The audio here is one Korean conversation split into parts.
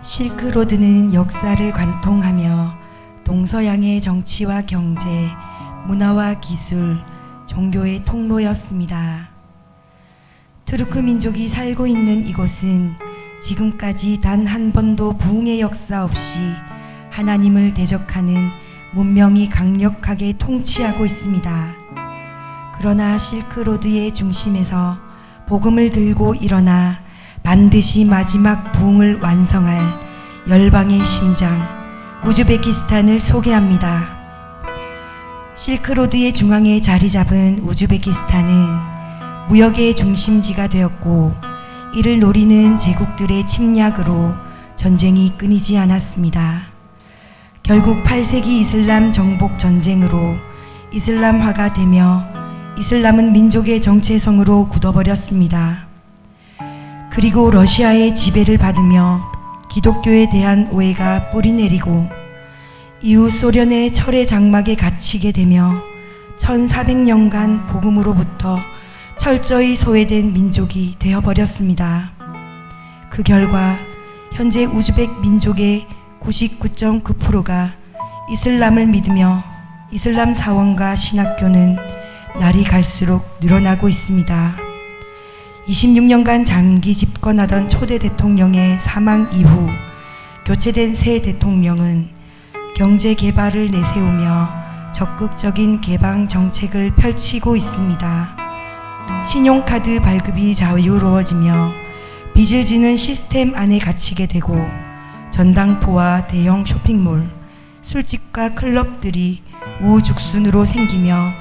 실크로드는 역사를 관통하며 동서양의 정치와 경제, 문화와 기술, 종교의 통로였습니다. 투르크 민족이 살고 있는 이곳은 지금까지 단 한 번도 부흥의 역사 없이 하나님을 대적하는 문명이 강력하게 통치하고 있습니다. 그러나 실크로드의 중심에서 복음을 들고 일어나 반드시 마지막 부흥을 완성할 열방의 심장 우즈베키스탄을 소개합니다. 실크로드의 중앙에 자리 잡은 우즈베키스탄은 무역의 중심지가 되었고 이를 노리는 제국들의 침략으로 전쟁이 끊이지 않았습니다. 결국 8세기 이슬람 정복 전쟁으로 이슬람화가 되며 이슬람은 민족의 정체성으로 굳어버렸습니다. 그리고 러시아의 지배를 받으며 기독교에 대한 오해가 뿌리내리고 이후 소련의 철의 장막에 갇히게 되며 1400년간 복음으로부터 철저히 소외된 민족이 되어버렸습니다. 그 결과 현재 우즈벡 민족의 99.9%가 이슬람을 믿으며 이슬람 사원과 신학교는 날이 갈수록 늘어나고 있습니다. 26년간 장기 집권하던 초대 대통령의 사망 이후 교체된 새 대통령은 경제 개발을 내세우며 적극적인 개방 정책을 펼치고 있습니다. 신용카드 발급이 자유로워지며 빚을 지는 시스템 안에 갇히게 되고 전당포와 대형 쇼핑몰, 술집과 클럽들이 우후죽순으로 생기며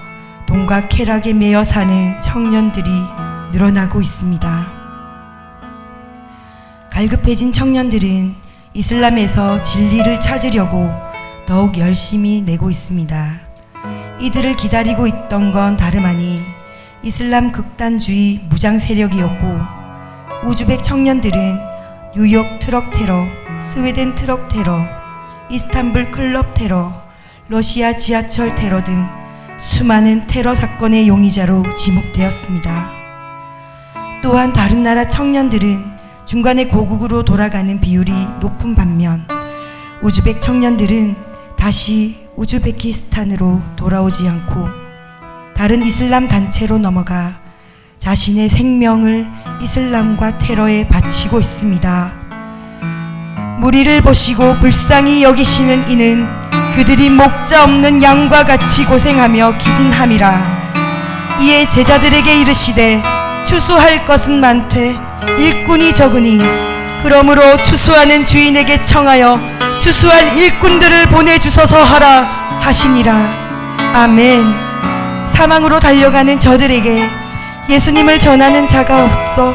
돈과 쾌락에 매여 사는 청년들이 늘어나고 있습니다. 갈급해진 청년들은 이슬람에서 진리를 찾으려고 더욱 열심히 내고 있습니다. 이들을 기다리고 있던 건 다름 아닌 이슬람 극단주의 무장 세력이었고 우즈벡 청년들은 뉴욕 트럭 테러, 스웨덴 트럭 테러, 이스탄불 클럽 테러, 러시아 지하철 테러 등 수많은 테러 사건의 용의자로 지목되었습니다. 또한 다른 나라 청년들은 중간에 고국으로 돌아가는 비율이 높은 반면 우즈벡 청년들은 다시 우즈베키스탄으로 돌아오지 않고 다른 이슬람 단체로 넘어가 자신의 생명을 이슬람과 테러에 바치고 있습니다. 무리를 보시고 불쌍히 여기시는 이는 그들이 목자 없는 양과 같이 고생하며 기진함이라. 이에 제자들에게 이르시되 추수할 것은 많되 일꾼이 적으니 그러므로 추수하는 주인에게 청하여 추수할 일꾼들을 보내주소서 하라 하시니라. 아멘. 사망으로 달려가는 저들에게 예수님을 전하는 자가 없어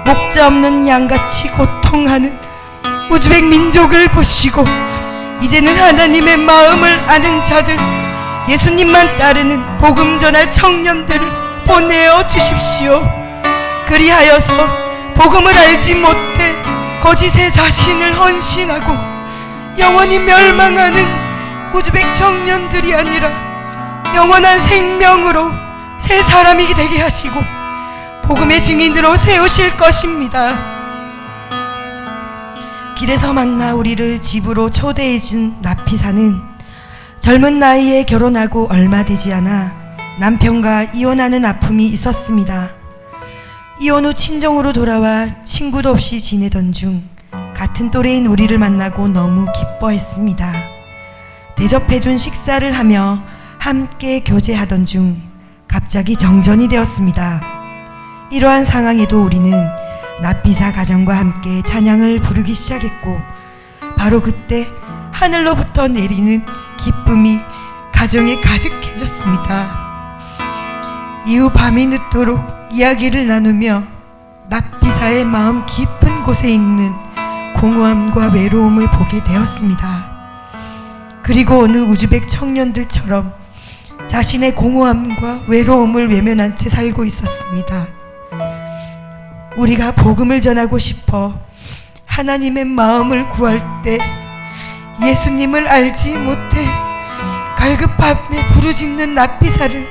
목자 없는 양같이 고통하는 우즈벡 민족을 보시고 이제는 하나님의 마음을 아는 자들, 예수님만 따르는 복음 전할 청년들을 보내어 주십시오. 그리하여서 복음을 알지 못해 거짓의 자신을 헌신하고 영원히 멸망하는 우즈벡 청년들이 아니라 영원한 생명으로 새 사람이 되게 하시고 복음의 증인으로 세우실 것입니다. 길에서 만나 우리를 집으로 초대해준 나피사는 젊은 나이에 결혼하고 얼마 되지 않아 남편과 이혼하는 아픔이 있었습니다. 이혼 후 친정으로 돌아와 친구도 없이 지내던 중 같은 또래인 우리를 만나고 너무 기뻐했습니다. 대접해준 식사를 하며 함께 교제하던 중 갑자기 정전이 되었습니다. 이러한 상황에도 우리는 나피사 가정과 함께 찬양을 부르기 시작했고 바로 그때 하늘로부터 내리는 기쁨이 가정에 가득해졌습니다. 이후 밤이 늦도록 이야기를 나누며 나피사의 마음 깊은 곳에 있는 공허함과 외로움을 보게 되었습니다. 그리고 어느 우즈벡 청년들처럼 자신의 공허함과 외로움을 외면한 채 살고 있었습니다. 우리가 복음을 전하고 싶어 하나님의 마음을 구할 때 예수님을 알지 못해 갈급함에 부르짖는 나피사를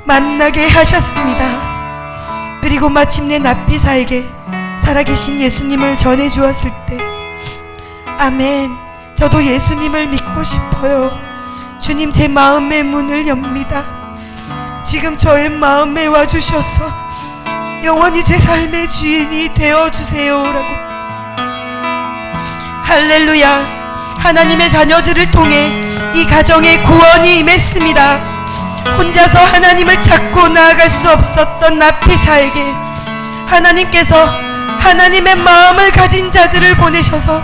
만나게 하셨습니다. 그리고 마침내 나피사에게 살아계신 예수님을 전해 주었을 때 아멘. 저도 예수님을 믿고 싶어요. 주님, 제 마음의 문을 엽니다. 지금 저의 마음에 와주셔서 영원히 제 삶의 주인이 되어주세요라고. 할렐루야. 하나님의 자녀들을 통해 이 가정에 구원이 임했습니다. 혼자서 하나님을 찾고 나아갈 수 없었던 나피사에게 하나님께서 하나님의 마음을 가진 자들을 보내셔서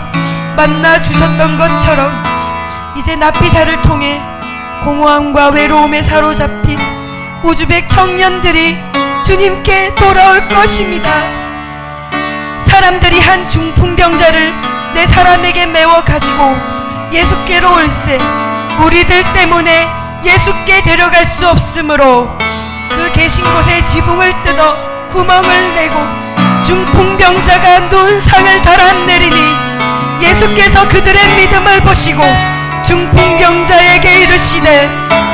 만나 주셨던 것처럼 이제 나피사를 통해 공허함과 외로움에 사로잡힌 우즈벡 청년들이 주님께 돌아올 것입니다. 사람들이 한 중풍병자를 내 사람에게 메워 가지고 예수께로 올세 우리들 때문에 예수께 데려갈 수 없으므로 그 계신 곳에 지붕을 뜯어 구멍을 내고 중풍병자가 눈상을 달아내리니 예수께서 그들의 믿음을 보시고 중풍병자에게 이르시되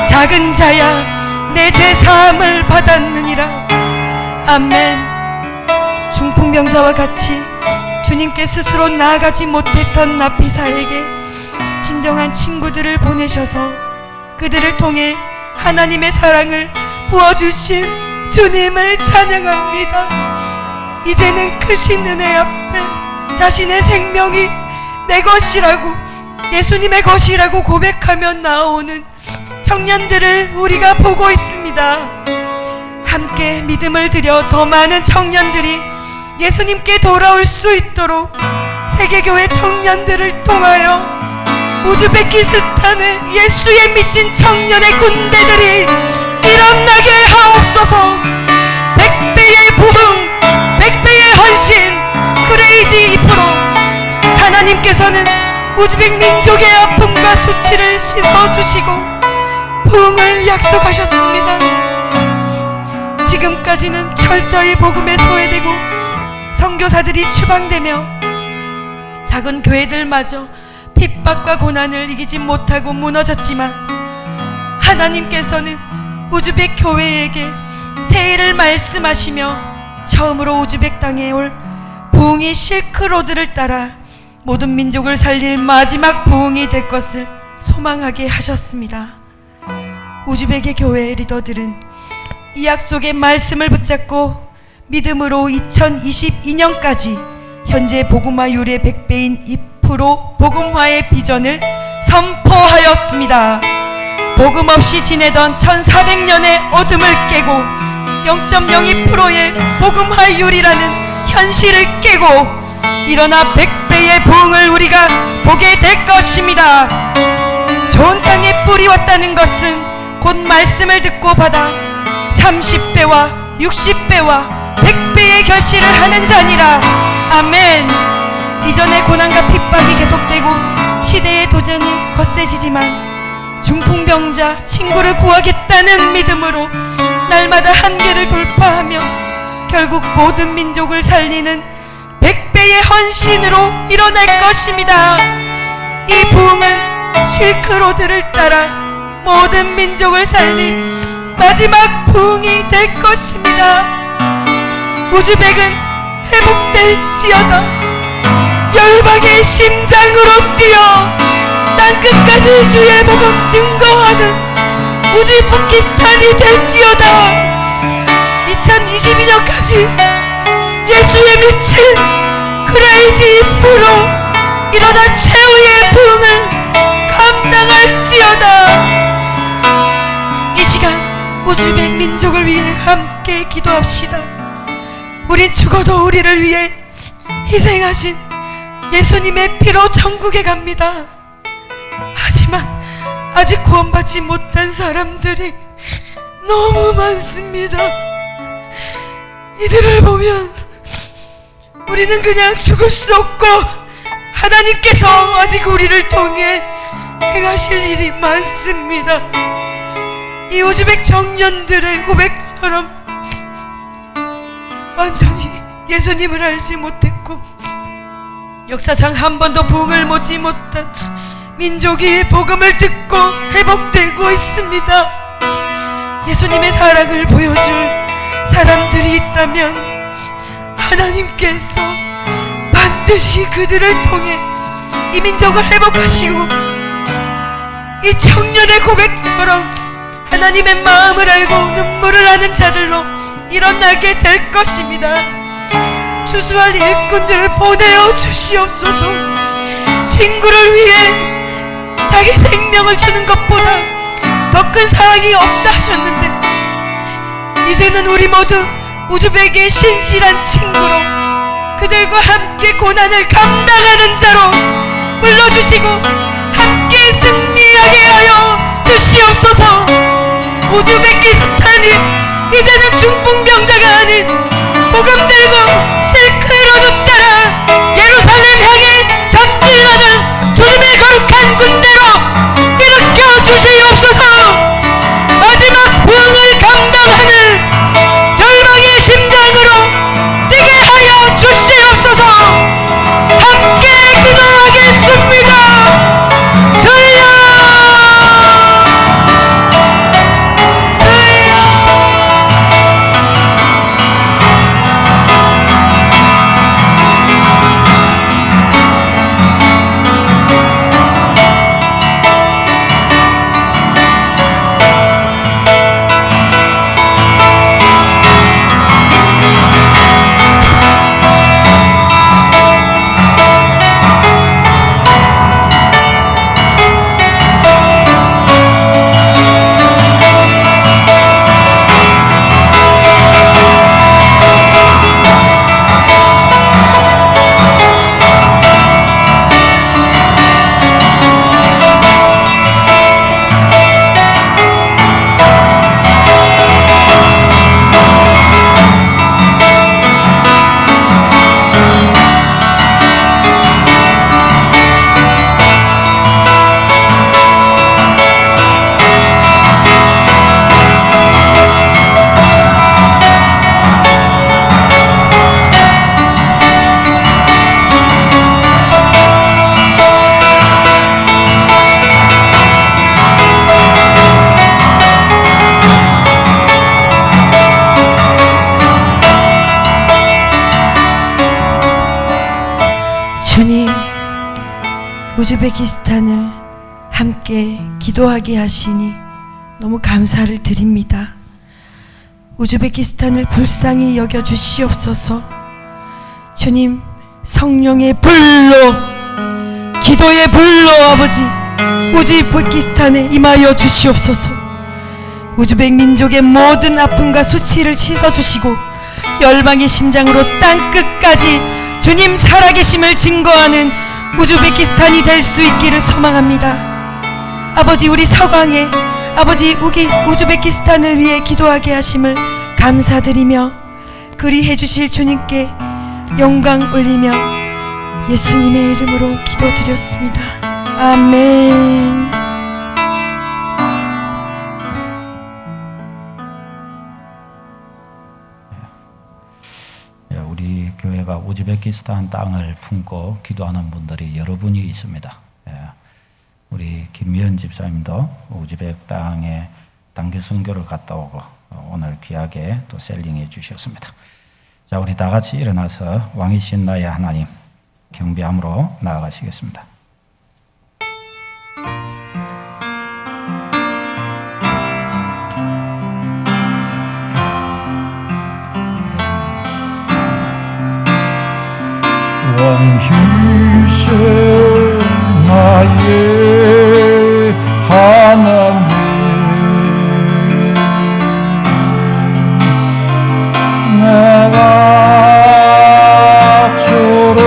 작은 자야 내 죄 사함을 받았느니라. 아멘. 중풍병자와 같이 주님께 스스로 나아가지 못했던 나피사에게 진정한 친구들을 보내셔서 그들을 통해 하나님의 사랑을 부어주신 주님을 찬양합니다. 이제는 크신 은혜 앞에 자신의 생명이 내 것이라고, 예수님의 것이라고 고백하며 나오는 청년들을 우리가 보고 있습니다. 함께 믿음을 들여 더 많은 청년들이 예수님께 돌아올 수 있도록 세계교회 청년들을 통하여 우즈베키스탄의 예수에 미친 청년의 군대들이 일어나게 하옵소서. 100배의 부흥, 100배의 헌신, 크레이지 2%. 하나님께서는 우즈벡 민족의 아픔과 수치를 씻어주시고 부흥을 약속하셨습니다. 지금까지는 철저히 복음에 소외되고 선교사들이 추방되며 작은 교회들마저 핍박과 고난을 이기지 못하고 무너졌지만 하나님께서는 우즈벡 교회에게 새해를 말씀하시며 처음으로 우즈벡 땅에 올 부흥이 실크로드를 따라 모든 민족을 살릴 마지막 부흥이 될 것을 소망하게 하셨습니다. 우즈벡의 교회 리더들은 이 약속의 말씀을 붙잡고 믿음으로 2022년까지 현재 복음화율의 100배인 2% 복음화의 비전을 선포하였습니다. 복음 없이 지내던 1400년의 어둠을 깨고 0.02%의 복음화율이라는 현실을 깨고 일어나 100배의 부흥을 우리가 보게 될 것입니다. 좋은 땅에 뿌리 왔다는 것은 곧 말씀을 듣고 받아 30배와 60배와 100배의 결실을 하는 자니라. 아멘. 이전의 고난과 핍박이 계속되고 시대의 도전이 거세지지만 중풍병자 친구를 구하겠다는 믿음으로 날마다 한계를 돌파하며 결국 모든 민족을 살리는 100배의 헌신으로 일어날 것입니다. 이 부흥은 실크로드를 따라 모든 민족을 살린 마지막 부흥이 될 것입니다. 우즈벡은 회복될지어다. 열방의 심장으로 뛰어 땅끝까지 주의 복음 증거하는 우즈베키스탄이 될지어다. 2022년까지 예수에 미친 크레이지 프로 일어나 최후의 부흥을 감당할지어다. 이 시간 우즈벡 민족을 위해 함께 기도합시다. 우린 죽어도 우리를 위해 희생하신 예수님의 피로 천국에 갑니다. 하지만 아직 구원받지 못한 사람들이 너무 많습니다. 이들을 보면 우리는 그냥 죽을 수 없고 하나님께서 아직 우리를 통해 행하실 일이 많습니다. 이 우즈벡 청년들의 고백처럼 완전히 예수님을 알지 못했고 역사상 한 번도 부흥을 보지 못한 민족이 복음을 듣고 회복되고 있습니다. 예수님의 사랑을 보여줄 사람들이 있다면 하나님께서 반드시 그들을 통해 이 민족을 회복하시고 이 청년의 고백처럼 하나님의 마음을 알고 눈물을 하는 자들로 일어나게 될 것입니다. 추수할 일꾼들을 보내어 주시옵소서. 친구를 위해 자기 생명을 주는 것보다 더 큰 사랑이 없다 하셨는데, 이제는 우리 모두 우즈벡의 신실한 친구로 그들과 함께 고난을 감당하는 자로 불러주시고 함께 승리하게 하여 주시옵소서. 우즈베키스탄이 이제는 중풍병자가 아닌 복음 들고 실크로드 따라 예루살렘 향해 전진하는 주님의 거룩한 군대로 일으켜 주시옵소서. 마지막 부흥을 감당하는 열방의 심장으로 뛰게 하여 주시옵소서. 함께 기도하겠습니다. 주여, 주님, 우즈베키스탄을 함께 기도하게 하시니 너무 감사를 드립니다. 우즈베키스탄을 불쌍히 여겨주시옵소서. 주님, 성령의 불로, 기도의 불로 아버지 우즈베키스탄에 임하여 주시옵소서. 우즈벡 민족의 모든 아픔과 수치를 씻어주시고 열방의 심장으로 땅끝까지 주님 살아계심을 증거하는 우즈베키스탄이 될 수 있기를 소망합니다. 아버지, 우리 서광에 아버지 우즈베키스탄을 위해 기도하게 하심을 감사드리며 그리해 주실 주님께 영광 올리며 예수님의 이름으로 기도드렸습니다. 아멘. 우리 교회가 우즈베키스탄 땅을 품고 기도하는 분들이 여러 분이 있습니다. 우리 김미연 집사님도 우즈벡 땅에 단기 선교를 갔다 오고 오늘 귀하게 또 셀링해 주셨습니다. 자, 우리 다 같이 일어나서 왕이신 나의 하나님 경배함으로 나아가시겠습니다. 왕이신 나의 하나님, 내가 주를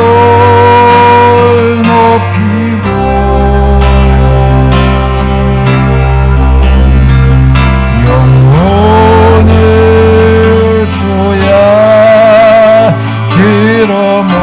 높이고 영원히 주의 이름을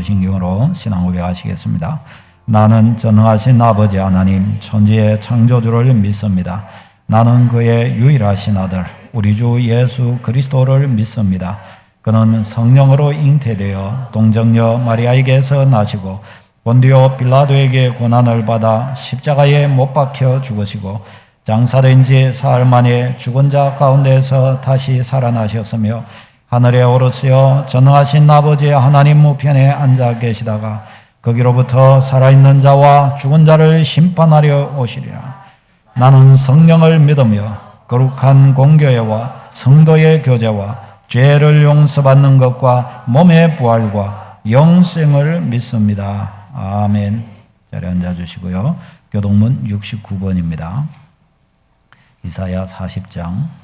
기도신경으로 신앙 고백하시겠습니다. 나는 전능하신 아버지 하나님 천지의 창조주를 믿습니다. 나는 그의 유일하신 아들 우리 주 예수 그리스도를 믿습니다. 그는 성령으로 잉태되어 동정녀 마리아에게서 나시고 본디오 빌라도에게 고난을 받아 십자가에 못 박혀 죽으시고 장사된 지 사흘 만에 죽은 자 가운데서 다시 살아나셨으며 하늘에 오르시어 전능하신 아버지 하나님 우편에 앉아 계시다가 거기로부터 살아있는 자와 죽은 자를 심판하려 오시리라. 나는 성령을 믿으며 거룩한 공교회와 성도의 교제와 죄를 용서받는 것과 몸의 부활과 영생을 믿습니다. 아멘. 자리에 앉아주시고요. 교동문 69번입니다. 이사야 40장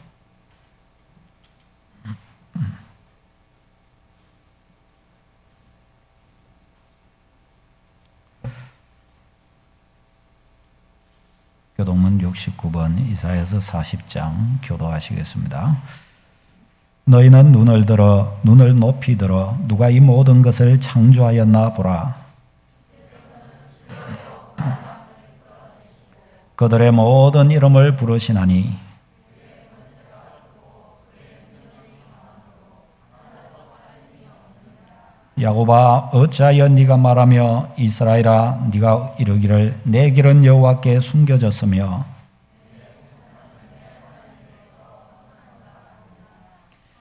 교동문 69번 이사야서 40장 교도하시겠습니다. 너희는 눈을 높이 들어 누가 이 모든 것을 창조하였나 보라. 그들의 모든 이름을 부르시나니 야곱아 어찌하여 네가 말하며 이스라엘아 네가 이르기를 내 길은 여호와께 숨겨졌으며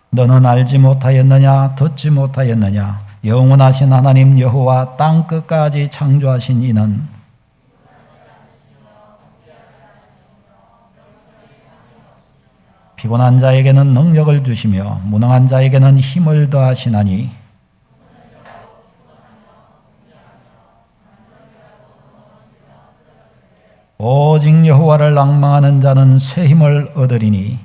너는 알지 못하였느냐 듣지 못하였느냐 영원하신 하나님 여호와 땅 끝까지 창조하신 이는 피곤한 자에게는 능력을 주시며 무능한 자에게는 힘을 더하시나니 오직 여호와를 낭망하는 자는 새 힘을 얻으리니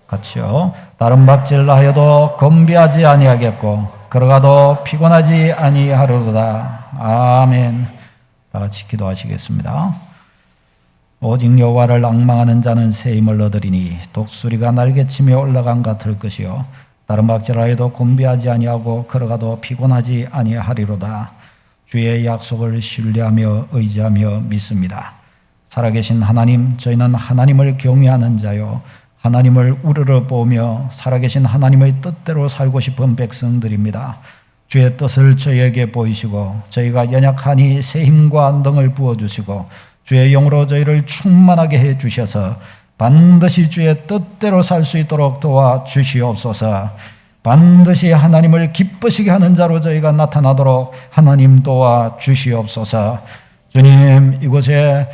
같이요. 다른 박질라 하여도 건비하지 아니하겠고 걸어가도 피곤하지 아니하리로다. 아멘. 다 같이 기도하시겠습니다. 오직 여호와를 낭망하는 자는 새 힘을 얻으리니 독수리가 날개치며 올라간 같을 것이요 다른 박질라 하여도 건비하지 아니하고 걸어가도 피곤하지 아니하리로다. 주의 약속을 신뢰하며 의지하며 믿습니다. 살아계신 하나님, 저희는 하나님을 경외하는 자요 하나님을 우러러 보며 살아계신 하나님의 뜻대로 살고 싶은 백성들입니다. 주의 뜻을 저희에게 보이시고 저희가 연약하니 새 힘과 능을 부어주시고 주의 영으로 저희를 충만하게 해주셔서 반드시 주의 뜻대로 살 수 있도록 도와주시옵소서. 반드시 하나님을 기쁘시게 하는 자로 저희가 나타나도록 하나님 도와주시옵소서. 주님, 이곳에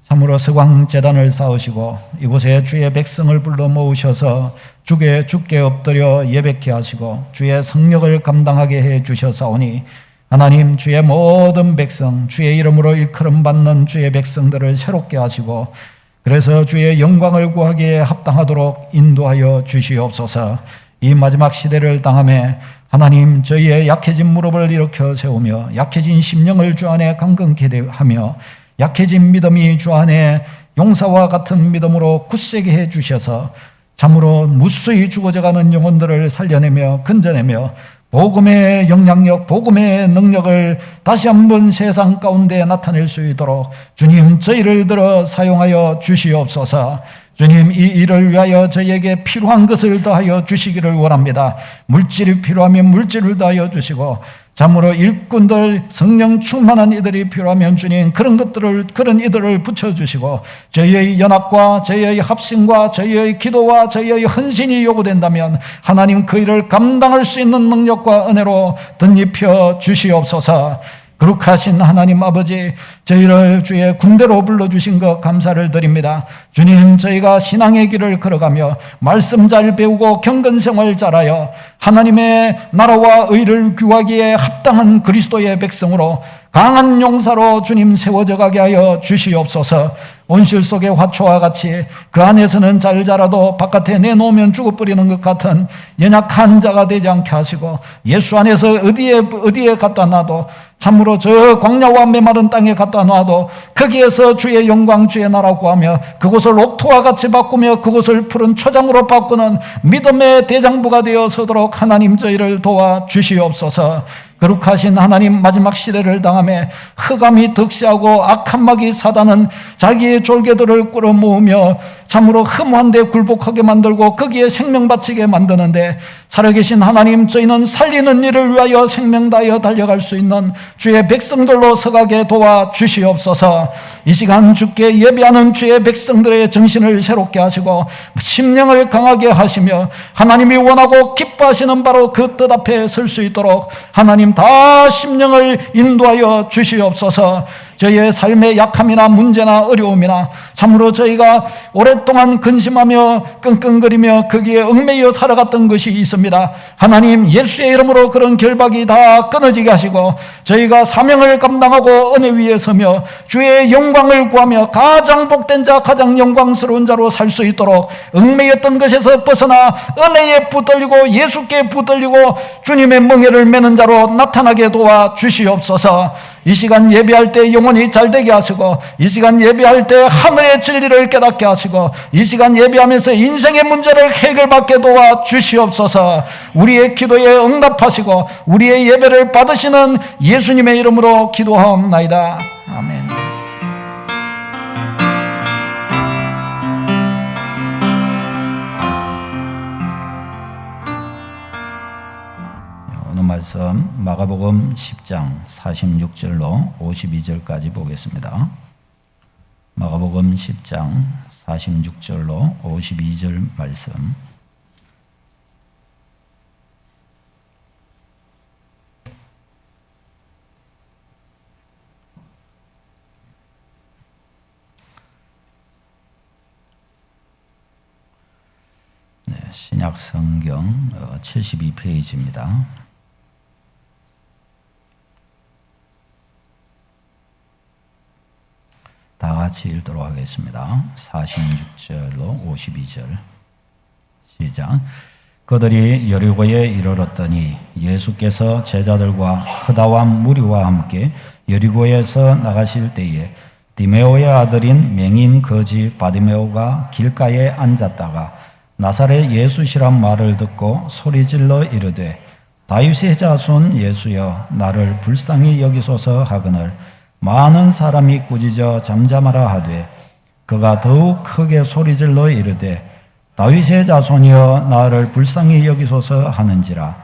참으로 서광재단을 쌓으시고 이곳에 주의 백성을 불러 모으셔서 주께 엎드려 예배케 하시고 주의 성령을 감당하게 해 주셔사오니 하나님, 주의 모든 백성, 주의 이름으로 일컬음 받는 주의 백성들을 새롭게 하시고 그래서 주의 영광을 구하기에 합당하도록 인도하여 주시옵소서. 이 마지막 시대를 당하며 하나님, 저희의 약해진 무릎을 일으켜 세우며 약해진 심령을 주 안에 강건케 하며 약해진 믿음이 주 안에 용사와 같은 믿음으로 굳세게 해 주셔서 참으로 무수히 죽어져가는 영혼들을 살려내며 건져내며 복음의 영향력, 복음의 능력을 다시 한번 세상 가운데 나타낼 수 있도록 주님, 저희를 들어 사용하여 주시옵소서. 주님, 이 일을 위하여 저희에게 필요한 것을 더하여 주시기를 원합니다. 물질이 필요하면 물질을 더하여 주시고 참으로 일꾼들, 성령 충만한 이들이 필요하면 주님, 그런 이들을 붙여주시고 저희의 연합과 저희의 합심과 저희의 기도와 저희의 헌신이 요구된다면 하나님, 그 일을 감당할 수 있는 능력과 은혜로 덧입혀 주시옵소서. 거룩하신 하나님 아버지, 저희를 주의 군대로 불러주신 것 감사를 드립니다. 주님, 저희가 신앙의 길을 걸어가며 말씀 잘 배우고 경건생활 잘하여 하나님의 나라와 의를 구하기에 합당한 그리스도의 백성으로 강한 용사로 주님 세워져 가게 하여 주시옵소서. 온실 속의 화초와 같이 그 안에서는 잘 자라도 바깥에 내놓으면 죽어버리는 것 같은 연약한 자가 되지 않게 하시고, 예수 안에서 어디에 갖다 놔도, 참으로 저 광야와 메마른 땅에 갖다 놔도 거기에서 주의 영광, 주의 나라 구하며 그곳을 옥토와 같이 바꾸며 그곳을 푸른 초장으로 바꾸는 믿음의 대장부가 되어 서도록 하나님 저희를 도와주시옵소서. 거룩하신 하나님, 마지막 시대를 당하며 흑암이 득세하고 악한 마귀 사단은 자기의 졸개들을 끌어모으며 참으로 흠한데 굴복하게 만들고 거기에 생명 바치게 만드는데, 살아계신 하나님, 저희는 살리는 일을 위하여 생명 다하여 달려갈 수 있는 주의 백성들로 서가게 도와주시옵소서. 이 시간 주께 예배하는 주의 백성들의 정신을 새롭게 하시고 심령을 강하게 하시며 하나님이 원하고 기뻐하시는 바로 그 뜻 앞에 설 수 있도록 하나님 다 심령을 인도하여 주시옵소서. 저희의 삶의 약함이나 문제나 어려움이나 참으로 저희가 오랫동안 근심하며 끙끙거리며 거기에 얽매여 살아갔던 것이 있습니다. 하나님, 예수의 이름으로 그런 결박이 다 끊어지게 하시고 저희가 사명을 감당하고 은혜 위에 서며 주의 영광을 구하며 가장 복된 자, 가장 영광스러운 자로 살 수 있도록 얽매였던 것에서 벗어나 은혜에 붙들리고 예수께 붙들리고 주님의 멍에를 매는 자로 나타나게 도와주시옵소서. 이 시간 예배할 때 영혼이 잘되게 하시고, 이 시간 예배할 때 하늘의 진리를 깨닫게 하시고, 이 시간 예배하면서 인생의 문제를 해결받게 도와주시옵소서. 우리의 기도에 응답하시고 우리의 예배를 받으시는 예수님의 이름으로 기도하옵나이다. 아멘. 오늘 말씀 마가복음 10장 46절로 52절까지 보겠습니다. 마가복음 10장 46절로 52절 말씀. 네, 신약 성경 72페이지입니다. 다 같이 읽도록 하겠습니다. 46절로 52절 시작. 그들이 여리고에 이르렀더니 예수께서 제자들과 허다한 무리와 함께 여리고에서 나가실 때에 디메오의 아들인 맹인 거지 바디메오가 길가에 앉았다가 나사렛 예수시란 말을 듣고 소리질러 이르되 다윗의 자손 예수여 나를 불쌍히 여기소서 하거늘 많은 사람이 꾸짖어 잠잠하라 하되 그가 더욱 크게 소리질러 이르되 다윗의 자손이여 나를 불쌍히 여기소서 하는지라.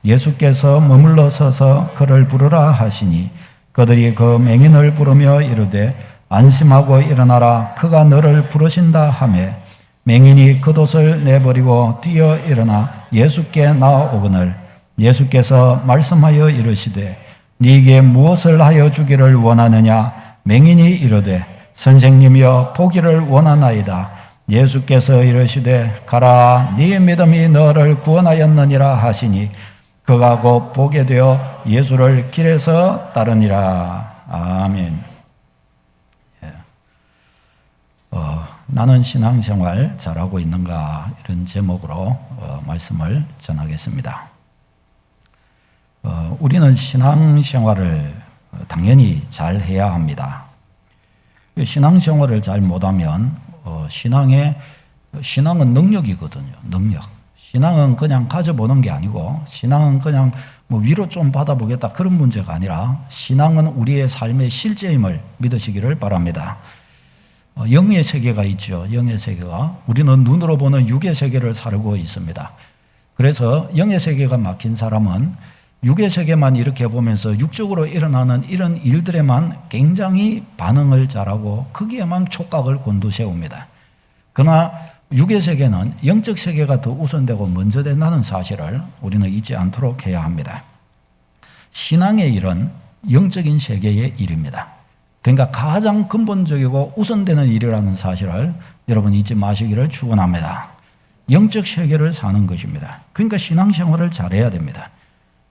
예수께서 머물러 서서 그를 부르라 하시니 그들이 그 맹인을 부르며 이르되 안심하고 일어나라 그가 너를 부르신다 하매 맹인이 겉옷을 내버리고 뛰어 일어나 예수께 나아오거늘 예수께서 말씀하여 이르시되 네게 무엇을 하여 주기를 원하느냐. 맹인이 이르되 선생님이여 보기를 원하나이다. 예수께서 이르시되 가라 네 믿음이 너를 구원하였느니라 하시니 그가 곧 보게 되어 예수를 길에서 따르니라. 아멘. 나는 신앙생활 잘하고 있는가, 이런 제목으로 말씀을 전하겠습니다. 우리는 신앙생활을 당연히 잘 해야 합니다. 신앙생활을 잘 못하면 신앙은 능력이거든요. 능력. 신앙은 그냥 가져보는 게 아니고 신앙은 그냥 뭐 위로 좀 받아보겠다 그런 문제가 아니라 신앙은 우리의 삶의 실제임을 믿으시기를 바랍니다. 영의 세계가 있죠. 영의 세계가. 우리는 눈으로 보는 육의 세계를 살고 있습니다. 그래서 영의 세계가 막힌 사람은 육의 세계만 이렇게 보면서 육적으로 일어나는 이런 일들에만 굉장히 반응을 잘하고 거기에만 촉각을 곤두세웁니다. 그러나 육의 세계는 영적 세계가 더 우선되고 먼저 된다는 사실을 우리는 잊지 않도록 해야 합니다. 신앙의 일은 영적인 세계의 일입니다. 그러니까 가장 근본적이고 우선되는 일이라는 사실을 여러분 잊지 마시기를 축원합니다. 영적 세계를 사는 것입니다. 그러니까 신앙생활을 잘해야 됩니다.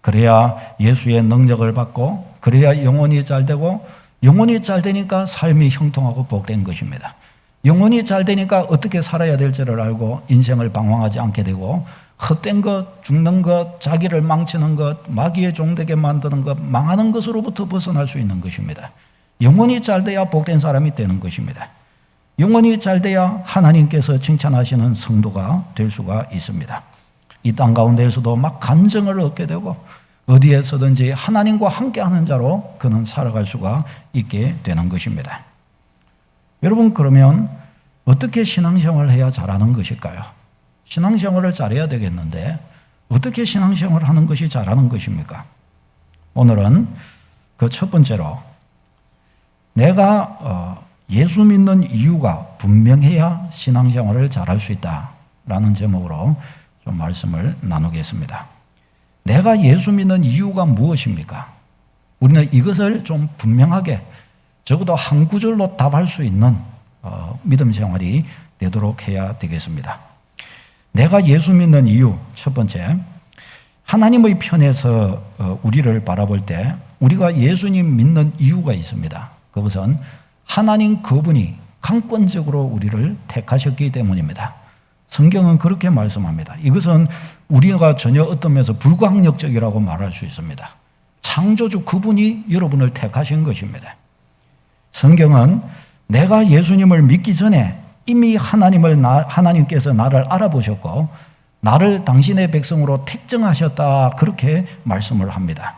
그래야 예수의 능력을 받고 그래야 영혼이 잘 되고 영혼이 잘 되니까 삶이 형통하고 복된 것입니다. 영혼이 잘 되니까 어떻게 살아야 될지를 알고 인생을 방황하지 않게 되고 헛된 것, 죽는 것, 자기를 망치는 것, 마귀의 종되게 만드는 것, 망하는 것으로부터 벗어날 수 있는 것입니다. 영혼이 잘 돼야 복된 사람이 되는 것입니다. 영혼이 잘 돼야 하나님께서 칭찬하시는 성도가 될 수가 있습니다. 이 땅 가운데에서도 막 간증을 얻게 되고 어디에서든지 하나님과 함께하는 자로 그는 살아갈 수가 있게 되는 것입니다. 여러분, 그러면 어떻게 신앙생활을 해야 잘하는 것일까요? 신앙생활을 잘해야 되겠는데 어떻게 신앙생활을 하는 것이 잘하는 것입니까? 오늘은 그 첫 번째로 내가 예수 믿는 이유가 분명해야 신앙생활을 잘할 수 있다라는 제목으로 좀 말씀을 나누겠습니다. 내가 예수 믿는 이유가 무엇입니까? 우리는 이것을 좀 분명하게 적어도 한 구절로 답할 수 있는 믿음 생활이 되도록 해야 되겠습니다. 내가 예수 믿는 이유, 첫 번째, 하나님의 편에서 우리를 바라볼 때 우리가 예수님 믿는 이유가 있습니다. 그것은 하나님 그분이 강권적으로 우리를 택하셨기 때문입니다. 성경은 그렇게 말씀합니다. 이것은 우리가 전혀 어떤 면에서 불가항력적이라고 말할 수 있습니다. 창조주 그분이 여러분을 택하신 것입니다. 성경은 내가 예수님을 믿기 전에 이미 하나님께서 나를 알아보셨고 나를 당신의 백성으로 택정하셨다, 그렇게 말씀을 합니다.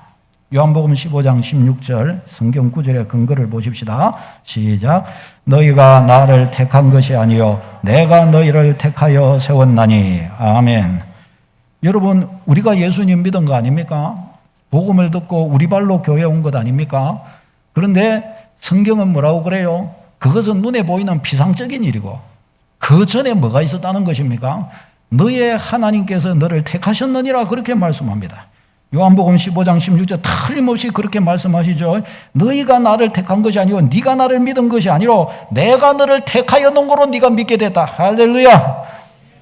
요한복음 15장 16절 성경 구절의 근거를 보십시다. 시작. 너희가 나를 택한 것이 아니요 내가 너희를 택하여 세웠나니. 아멘. 여러분, 우리가 예수님 믿은 거 아닙니까? 복음을 듣고 우리 발로 교회 온 것 아닙니까? 그런데 성경은 뭐라고 그래요? 그것은 눈에 보이는 피상적인 일이고 그 전에 뭐가 있었다는 것입니까? 너의 하나님께서 너를 택하셨느니라, 그렇게 말씀합니다. 요한복음 15장 16절 틀림없이 그렇게 말씀하시죠. 너희가 나를 택한 것이 아니고 네가 나를 믿은 것이 아니로 내가 너를 택하여 놓은 거로 네가 믿게 됐다. 할렐루야.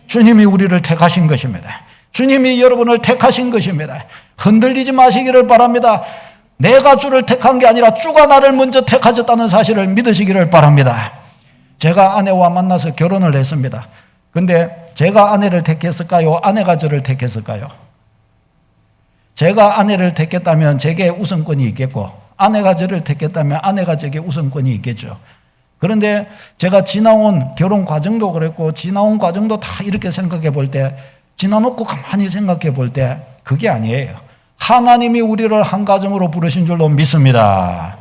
주님이 우리를 택하신 것입니다. 주님이 여러분을 택하신 것입니다. 흔들리지 마시기를 바랍니다. 내가 주를 택한 게 아니라 주가 나를 먼저 택하셨다는 사실을 믿으시기를 바랍니다. 제가 아내와 만나서 결혼을 했습니다. 근데 제가 아내를 택했을까요? 아내가 저를 택했을까요? 제가 아내를 택했다면 제게 우선권이 있겠고 아내가 저를 택했다면 아내가 제게 우선권이 있겠죠. 그런데 제가 지나온 결혼 과정도 그랬고 지나온 과정도 다 이렇게 생각해 볼 때, 지나놓고 가만히 생각해 볼 때 그게 아니에요. 하나님이 우리를 한 가정으로 부르신 줄로 믿습니다.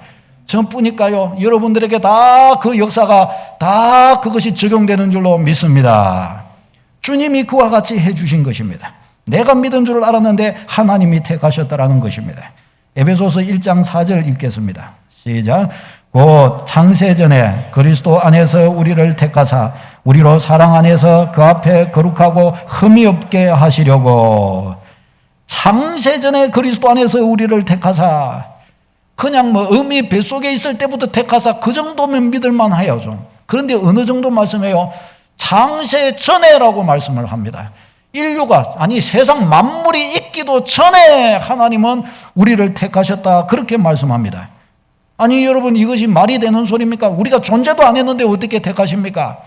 전뿐일까요? 여러분들에게 다 그 역사가 다 그것이 적용되는 줄로 믿습니다. 주님이 그와 같이 해주신 것입니다. 내가 믿은 줄 알았는데 하나님이 택하셨다라는 것입니다. 에베소서 1장 4절 읽겠습니다. 시작. 곧 창세전에 그리스도 안에서 우리를 택하사 우리로 사랑 안에서 그 앞에 거룩하고 흠이 없게 하시려고. 창세전에 그리스도 안에서 우리를 택하사, 그냥 뭐 어미 뱃속에 있을 때부터 택하사, 그 정도면 믿을만 해요 좀. 그런데 어느 정도 말씀해요? 창세전에라고 말씀을 합니다. 인류가, 아니 세상 만물이 있기도 전에 하나님은 우리를 택하셨다, 그렇게 말씀합니다. 아니 여러분, 이것이 말이 되는 소리입니까? 우리가 존재도 안 했는데 어떻게 택하십니까?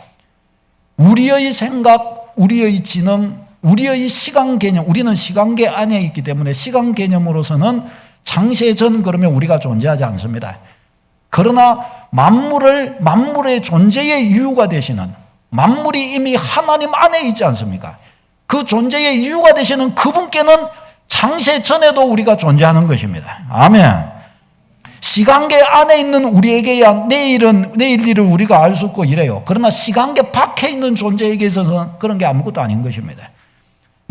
우리의 생각, 우리의 지능, 우리의 시간 개념, 우리는 시간계 안에 있기 때문에 시간 개념으로서는 창세전 그러면 우리가 존재하지 않습니다. 그러나 만물의 존재의 이유가 되시는, 만물이 이미 하나님 안에 있지 않습니까? 그 존재의 이유가 되시는 그분께는 창세전에도 우리가 존재하는 것입니다. 아멘. 시간계 안에 있는 우리에게야 내일 일을 우리가 알 수 있고 이래요. 그러나 시간계 밖에 있는 존재에게 있어서는 그런 게 아무것도 아닌 것입니다.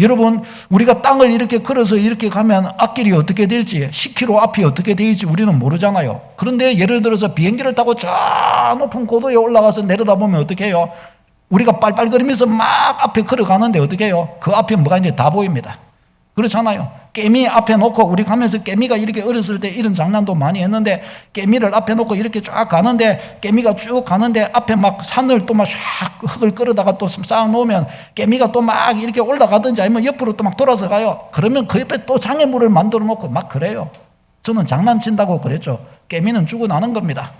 여러분, 우리가 땅을 이렇게 걸어서 이렇게 가면 앞길이 어떻게 될지, 10km 앞이 어떻게 될지 우리는 모르잖아요. 그런데 예를 들어서 비행기를 타고 저 높은 고도에 올라가서 내려다보면 어떻게 해요? 우리가 빨빨거리면서 막 앞에 걸어가는데 어떻게 해요? 그 앞에 뭐가 있는지 다 보입니다. 그렇잖아요. 깨미 앞에 놓고 우리 가면서 깨미가 이렇게 어렸을 때 이런 장난도 많이 했는데, 깨미를 앞에 놓고 이렇게 쫙 가는데 깨미가 쭉 가는데 앞에 막 산을 또 막 샥 흙을 끌어다가 또 쌓아 놓으면 깨미가 또 막 이렇게 올라가든지 아니면 옆으로 또 막 돌아서 가요. 그러면 그 옆에 또 장애물을 만들어 놓고 막 그래요. 저는 장난친다고 그랬죠. 깨미는 죽어나는 겁니다.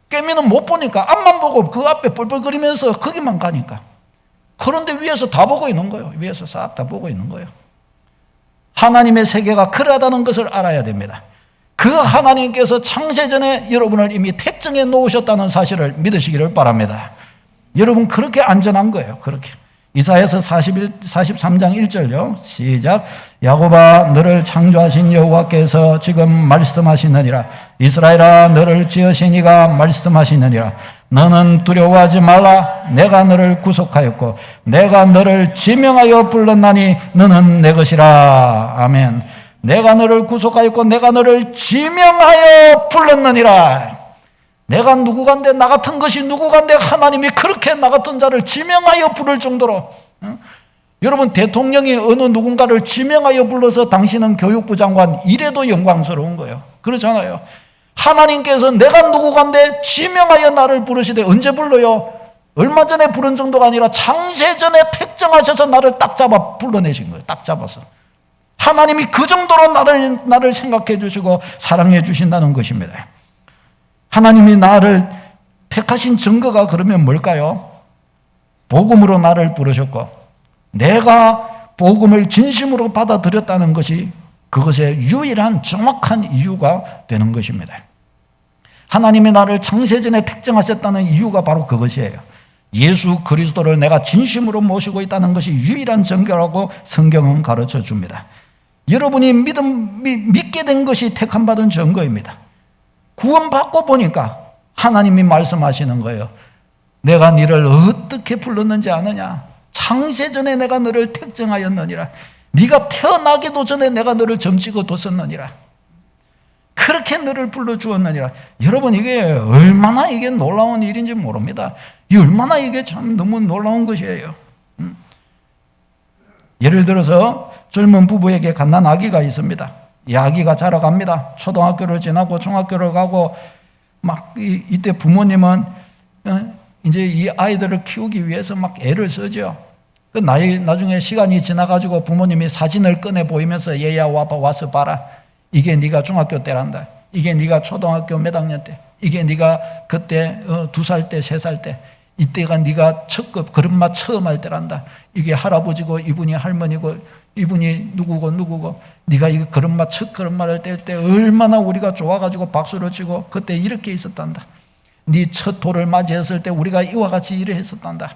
깨미는 못 보니까 앞만 보고 그 앞에 뻘뻘거리면서 거기만 가니까. 그런데 위에서 다 보고 있는 거예요. 위에서 싹 다 보고 있는 거예요. 하나님의 세계가 그러하다는 것을 알아야 됩니다. 그 하나님께서 창세전에 여러분을 이미 택정해 놓으셨다는 사실을 믿으시기를 바랍니다. 여러분 그렇게 안전한 거예요. 그렇게. 이사야서 43장 1절요. 시작. 야곱아 너를 창조하신 여호와께서 지금 말씀하시느니라. 이스라엘아 너를 지으신 이가 말씀하시느니라. 너는 두려워하지 말라. 내가 너를 구속하였고 내가 너를 지명하여 불렀나니 너는 내 것이라. 아멘. 내가 너를 구속하였고 내가 너를 지명하여 불렀느니라. 내가 누구간데 나 같은 것이 누구간데 하나님이 그렇게 나 같은 자를 지명하여 부를 정도로 여러분 대통령이 어느 누군가를 지명하여 불러서 당신은 교육부 장관 이래도 영광스러운 거예요. 그렇잖아요. 하나님께서 내가 누구간데 지명하여 나를 부르시되 언제 불러요? 얼마 전에 부른 정도가 아니라 창세전에 택정하셔서 나를 딱 잡아 불러내신 거예요. 딱 잡아서. 하나님이 그 정도로 나를 생각해 주시고 사랑해 주신다는 것입니다. 하나님이 나를 택하신 증거가 그러면 뭘까요? 복음으로 나를 부르셨고 내가 복음을 진심으로 받아들였다는 것이 그것의 유일한 정확한 이유가 되는 것입니다. 하나님이 나를 창세전에 택정하셨다는 이유가 바로 그것이에요. 예수 그리스도를 내가 진심으로 모시고 있다는 것이 유일한 증거라고 성경은 가르쳐 줍니다. 여러분이 믿게 된 것이 택함받은 증거입니다. 구원받고 보니까 하나님이 말씀하시는 거예요. 내가 너를 어떻게 불렀는지 아느냐? 창세전에 내가 너를 택정하였느니라. 네가 태어나기도 전에 내가 너를 점찍어 뒀었느니라. 그렇게 너를 불러주었느니라. 여러분 이게 얼마나 이게 놀라운 일인지 모릅니다. 얼마나 이게 참 너무 놀라운 것이에요. 예를 들어서 젊은 부부에게 갓난 아기가 있습니다. 이 아기가 자라갑니다. 초등학교를 지나고 중학교를 가고 막 이때 부모님은 이제 이 아이들을 키우기 위해서 막 애를 쓰죠. 나중에 시간이 지나가지고 부모님이 사진을 꺼내 보이면서 얘야 와서 봐라. 이게 네가 중학교 때란다. 이게 네가 초등학교 몇 학년 때. 이게 네가 그때 2살 때 3살 때. 이때가 네가 첫급 걸음마 처음 할 때란다. 이게 할아버지고 이분이 할머니고 이분이 누구고 네가 이거 걸음마 첫 걸음마를 뗄 때 얼마나 우리가 좋아가지고 박수를 치고 그때 이렇게 있었단다. 네 첫 돌을 맞이했을 때 우리가 이와 같이 이래 했었단다.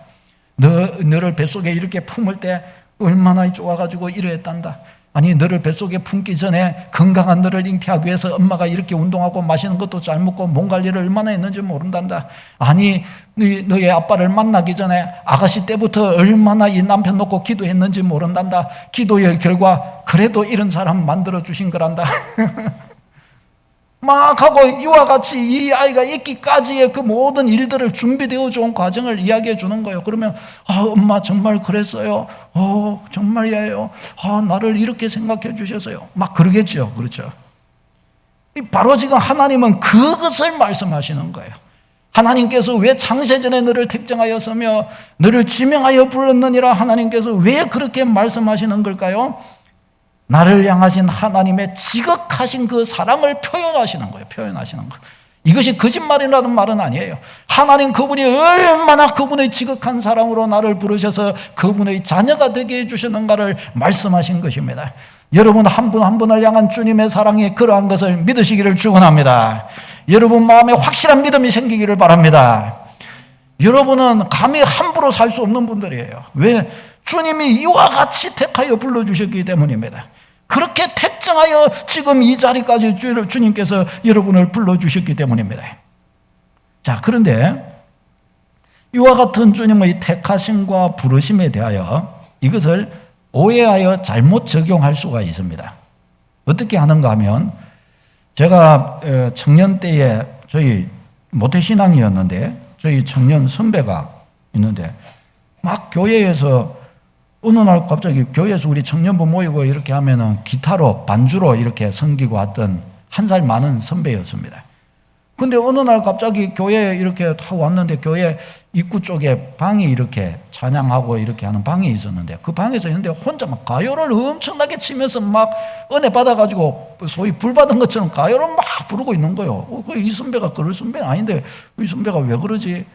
너를 뱃속에 이렇게 품을 때 얼마나 좋아가지고 이러했단다. 아니 너를 뱃속에 품기 전에 건강한 너를 잉태하기 위해서 엄마가 이렇게 운동하고 맛있는 것도 잘 먹고 몸 관리를 얼마나 했는지 모른단다. 아니 너의 아빠를 만나기 전에 아가씨 때부터 얼마나 이 남편 놓고 기도했는지 모른단다. 기도의 결과 그래도 이런 사람 만들어주신 거란다. 막 하고 이와 같이 이 아이가 있기까지의 그 모든 일들을 준비되어 준 과정을 이야기해 주는 거예요. 그러면 엄마 정말 그랬어요. 정말이에요. 나를 이렇게 생각해 주셔서요. 막 그러겠죠. 그렇죠. 바로 지금 하나님은 그것을 말씀하시는 거예요. 하나님께서 왜 창세전에 너를 택정하였으며 너를 지명하여 불렀느니라 하나님께서 왜 그렇게 말씀하시는 걸까요? 나를 향하신 하나님의 지극하신 그 사랑을 표현하시는 거예요. 표현하시는 거. 이것이 거짓말이라는 말은 아니에요. 하나님 그분이 얼마나 그분의 지극한 사랑으로 나를 부르셔서 그분의 자녀가 되게 해주셨는가를 말씀하신 것입니다. 여러분 한 분 한 분을 향한 주님의 사랑이 그러한 것을 믿으시기를 축원합니다. 여러분 마음에 확실한 믿음이 생기기를 바랍니다. 여러분은 감히 함부로 살 수 없는 분들이에요. 왜? 주님이 이와 같이 택하여 불러주셨기 때문입니다. 그렇게 택정하여 지금 이 자리까지 주님께서 여러분을 불러주셨기 때문입니다. 자, 그런데 이와 같은 주님의 택하심과 부르심에 대하여 이것을 오해하여 잘못 적용할 수가 있습니다. 어떻게 하는가 하면 제가 청년 때에 저희 모태신앙이었는데 저희 청년 선배가 있는데 막 교회에서 어느 날 갑자기 교회에서 우리 청년부 모이고 이렇게 하면은 기타로 반주로 이렇게 섬기고 왔던 한 살 많은 선배였습니다. 근데 어느 날 갑자기 교회에 이렇게 타고 왔는데 교회 입구 쪽에 방이 이렇게 찬양하고 이렇게 하는 방이 있었는데 그 방에서 있는데 혼자 막 가요를 엄청나게 치면서 막 은혜 받아가지고 소위 불 받은 것처럼 가요를 막 부르고 있는 거예요. 이 선배가 그럴 선배는 아닌데 이 선배가 왜 그러지?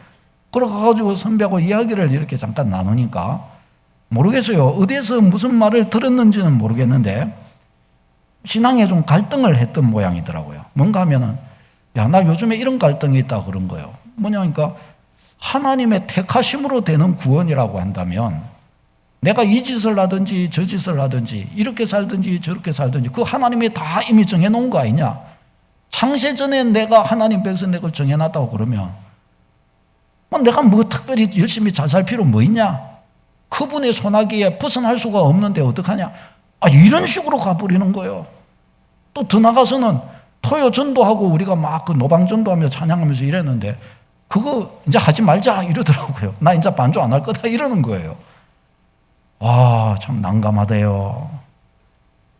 그래가지고 선배하고 이야기를 이렇게 잠깐 나누니까 모르겠어요. 어디에서 무슨 말을 들었는지는 모르겠는데 신앙에 좀 갈등을 했던 모양이더라고요. 뭔가 하면은 야, 나 요즘에 이런 갈등이 있다 그런 거예요. 뭐냐니까 하나님의 택하심으로 되는 구원이라고 한다면 내가 이 짓을 하든지 저 짓을 하든지 이렇게 살든지 저렇게 살든지 그 하나님이 다 이미 정해놓은 거 아니냐. 창세 전에 내가 하나님 백성 내 걸 정해놨다고 그러면 내가 뭐 특별히 열심히 잘 살 필요 뭐 있냐. 그분의 손아귀에 벗어날 수가 없는데 어떡하냐. 이런 식으로 가버리는 거예요. 또 더 나가서는 토요 전도하고 우리가 막 그 노방 전도하며 찬양하면서 이랬는데 그거 이제 하지 말자 이러더라고요. 나 이제 반주 안 할 거다 이러는 거예요. 와, 참 난감하대요.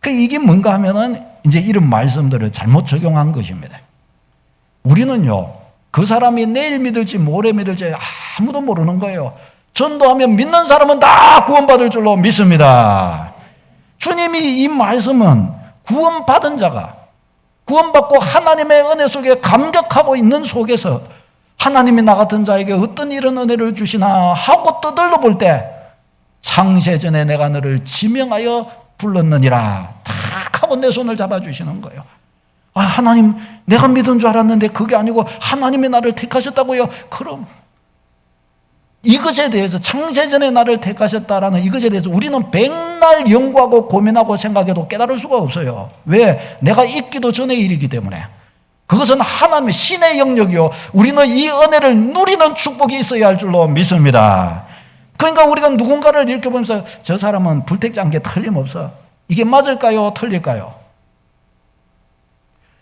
이게 뭔가 하면은 이제 이런 말씀들을 잘못 적용한 것입니다. 우리는요, 그 사람이 내일 믿을지 모레 믿을지 아무도 모르는 거예요. 전도하면 믿는 사람은 다 구원받을 줄로 믿습니다. 주님이 이 말씀은 구원받은 자가 구원받고 하나님의 은혜 속에 감격하고 있는 속에서 하나님이 나 같은 자에게 어떤 이런 은혜를 주시나 하고 떠들러 볼 때 창세전에 내가 너를 지명하여 불렀느니라 탁 하고 내 손을 잡아주시는 거예요. 하나님 내가 믿은 줄 알았는데 그게 아니고 하나님이 나를 택하셨다고요. 그럼 이것에 대해서 창세전에 나를 택하셨다라는 이것에 대해서 우리는 백날 연구하고 고민하고 생각해도 깨달을 수가 없어요. 왜? 내가 있기도 전의 일이기 때문에. 그것은 하나님의 신의 영역이요. 우리는 이 은혜를 누리는 축복이 있어야 할 줄로 믿습니다. 그러니까 우리가 누군가를 이렇게 보면서 저 사람은 불택자인 게 틀림없어. 이게 맞을까요? 틀릴까요?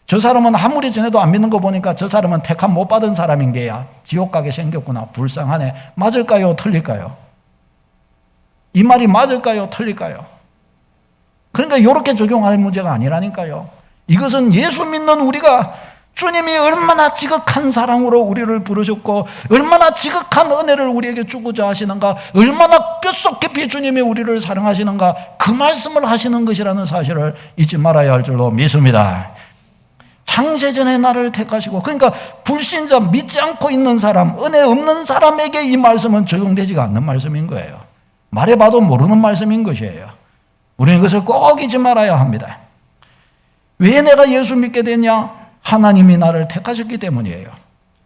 저 사람은 아무리 전해도 안 믿는 거 보니까 저 사람은 택함 못 받은 사람인 게야. 지옥 가게 생겼구나. 불쌍하네. 맞을까요? 틀릴까요? 이 말이 맞을까요? 틀릴까요? 그러니까 이렇게 적용할 문제가 아니라니까요. 이것은 예수 믿는 우리가 주님이 얼마나 지극한 사랑으로 우리를 부르셨고 얼마나 지극한 은혜를 우리에게 주고자 하시는가, 얼마나 뼛속 깊이 주님이 우리를 사랑하시는가, 그 말씀을 하시는 것이라는 사실을 잊지 말아야 할 줄로 믿습니다. 창세전에 나를 택하시고, 그러니까 불신자, 믿지 않고 있는 사람, 은혜 없는 사람에게 이 말씀은 적용되지가 않는 말씀인 거예요. 말해봐도 모르는 말씀인 것이에요. 우리는 이것을 꼭 잊지 말아야 합니다. 왜 내가 예수 믿게 됐냐? 하나님이 나를 택하셨기 때문이에요.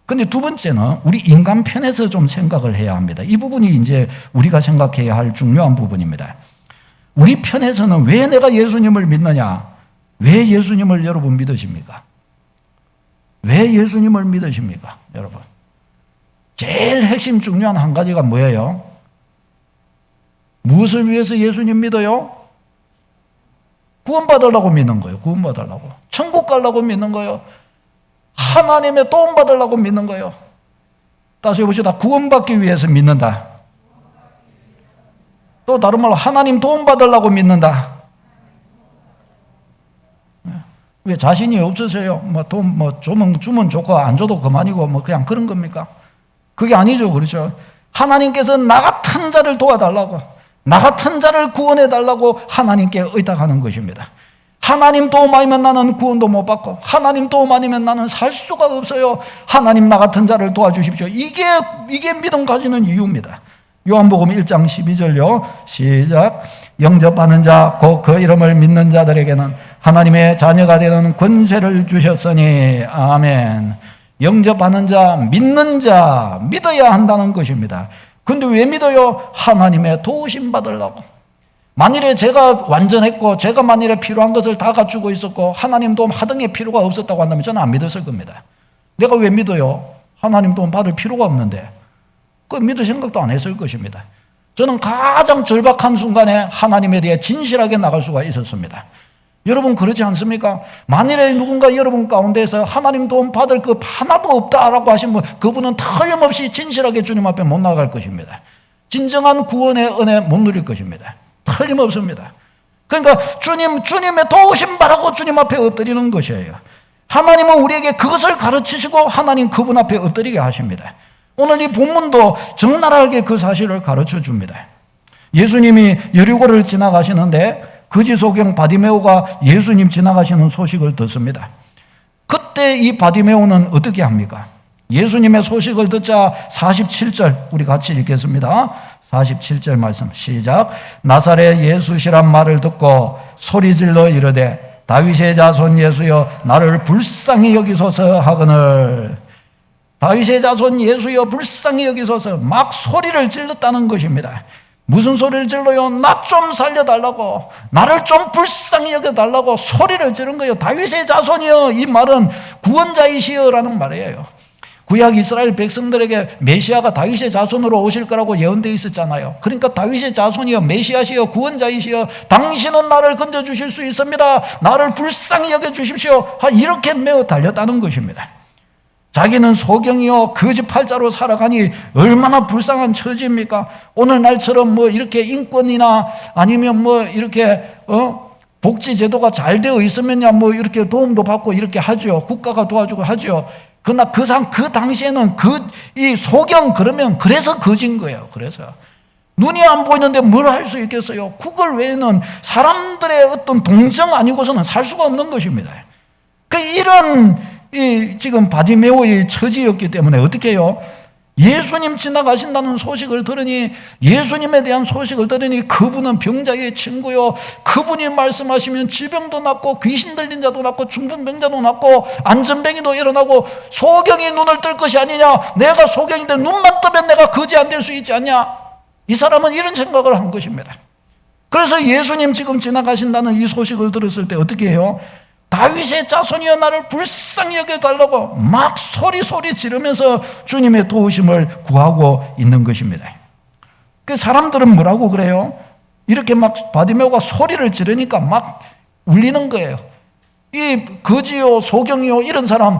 근데 두 번째는 우리 인간 편에서 좀 생각을 해야 합니다. 이 부분이 이제 우리가 생각해야 할 중요한 부분입니다. 우리 편에서는 왜 내가 예수님을 믿느냐? 왜 예수님을 여러분 믿으십니까? 왜 예수님을 믿으십니까? 여러분. 제일 핵심 중요한 한 가지가 뭐예요? 무엇을 위해서 예수님 믿어요? 구원받으려고 믿는 거예요. 구원받으려고. 천국 가려고 믿는 거예요. 하나님의 도움 받으려고 믿는 거예요. 다시 해봅시다. 구원받기 위해서 믿는다. 또 다른 말로 하나님 도움 받으려고 믿는다. 왜 자신이 없으세요? 돈 주면 좋고 안 줘도 그만이고 그냥 그런 겁니까? 그게 아니죠. 그렇죠? 하나님께서 나 같은 자를 도와달라고, 나 같은 자를 구원해 달라고 하나님께 의탁하는 것입니다. 하나님 도움 아니면 나는 구원도 못 받고, 하나님 도움 아니면 나는 살 수가 없어요. 하나님 나 같은 자를 도와주십시오. 이게 믿음 가지는 이유입니다. 요한복음 1장 12절요. 시작. 영접하는 자, 곧 그 이름을 믿는 자들에게는 하나님의 자녀가 되는 권세를 주셨으니. 아멘. 영접하는 자, 믿는 자, 믿어야 한다는 것입니다. 근데 왜 믿어요? 하나님의 도우심 받으려고. 만일에 제가 완전했고 제가 만일에 필요한 것을 다 갖추고 있었고 하나님 도움 하던 게 필요가 없었다고 한다면 저는 안 믿었을 겁니다. 내가 왜 믿어요? 하나님 도움 받을 필요가 없는데. 그 믿을 생각도 안 했을 것입니다. 저는 가장 절박한 순간에 하나님에 대해 진실하게 나갈 수가 있었습니다. 여러분 그렇지 않습니까? 만일에 누군가 여러분 가운데서 하나님 도움 받을 것 하나도 없다라고 하시면 그분은 틀림없이 진실하게 주님 앞에 못 나갈 것입니다. 진정한 구원의 은혜 못 누릴 것입니다. 틀림없습니다. 그러니까 주님의 도우심 바라고 주님 앞에 엎드리는 것이에요. 하나님은 우리에게 그것을 가르치시고 하나님 그분 앞에 엎드리게 하십니다. 오늘 이 본문도 적나라하게 그 사실을 가르쳐 줍니다. 예수님이 여리고를 지나가시는데 거지 소경 바디메오가 예수님 지나가시는 소식을 듣습니다. 그때 이 바디메오는 어떻게 합니까? 예수님의 소식을 듣자 47절 우리 같이 읽겠습니다. 47절 말씀 시작. 나사렛 예수시란 말을 듣고 소리질러 이르되 다윗의 자손 예수여 나를 불쌍히 여기소서 하거늘. 다윗의 자손 예수여 불쌍히 여기소서 막 소리를 질렀다는 것입니다. 무슨 소리를 질러요? 나 좀 살려달라고, 나를 좀 불쌍히 여겨달라고 소리를 지른 거예요. 다윗의 자손이여, 이 말은 구원자이시여라는 말이에요. 구약 이스라엘 백성들에게 메시아가 다윗의 자손으로 오실 거라고 예언되어 있었잖아요. 그러니까 다윗의 자손이여, 메시아시여, 구원자이시여, 당신은 나를 건져주실 수 있습니다. 나를 불쌍히 여겨주십시오. 이렇게 매어 달렸다는 것입니다. 자기는 소경이요 거지 팔자로 살아가니 얼마나 불쌍한 처지입니까? 오늘날처럼 뭐 이렇게 인권이나 아니면 뭐 이렇게 복지 제도가 잘 되어 있으면야 뭐 이렇게 도움도 받고 이렇게 하죠. 국가가 도와주고 하죠. 그러나 그 당시에는 이 소경 그러면 그래서 거진 거예요. 그래서 눈이 안 보이는데 뭘 할 수 있겠어요? 그걸 외에는 사람들의 어떤 동정 아니고서는 살 수가 없는 것입니다. 이런 지금 바디메오의 처지였기 때문에 어떻게 해요? 예수님 지나가신다는 소식을 들으니, 예수님에 대한 소식을 들으니 그분은 병자의 친구요, 그분이 말씀하시면 질병도 낫고 귀신 들린 자도 낫고 중풍병자도 낫고 안전뱅이도 일어나고 소경이 눈을 뜰 것이 아니냐, 내가 소경인데 눈만 뜨면 내가 거지 안 될 수 있지 않냐. 이 사람은 이런 생각을 한 것입니다. 그래서 예수님 지금 지나가신다는 이 소식을 들었을 때 어떻게 해요? 다윗의 자손이여 나를 불쌍히 여겨달라고 막 소리 지르면서 주님의 도우심을 구하고 있는 것입니다. 그 사람들은 뭐라고 그래요? 이렇게 막 바디메오가 소리를 지르니까 막 울리는 거예요. 이 거지요 소경이요 이런 사람,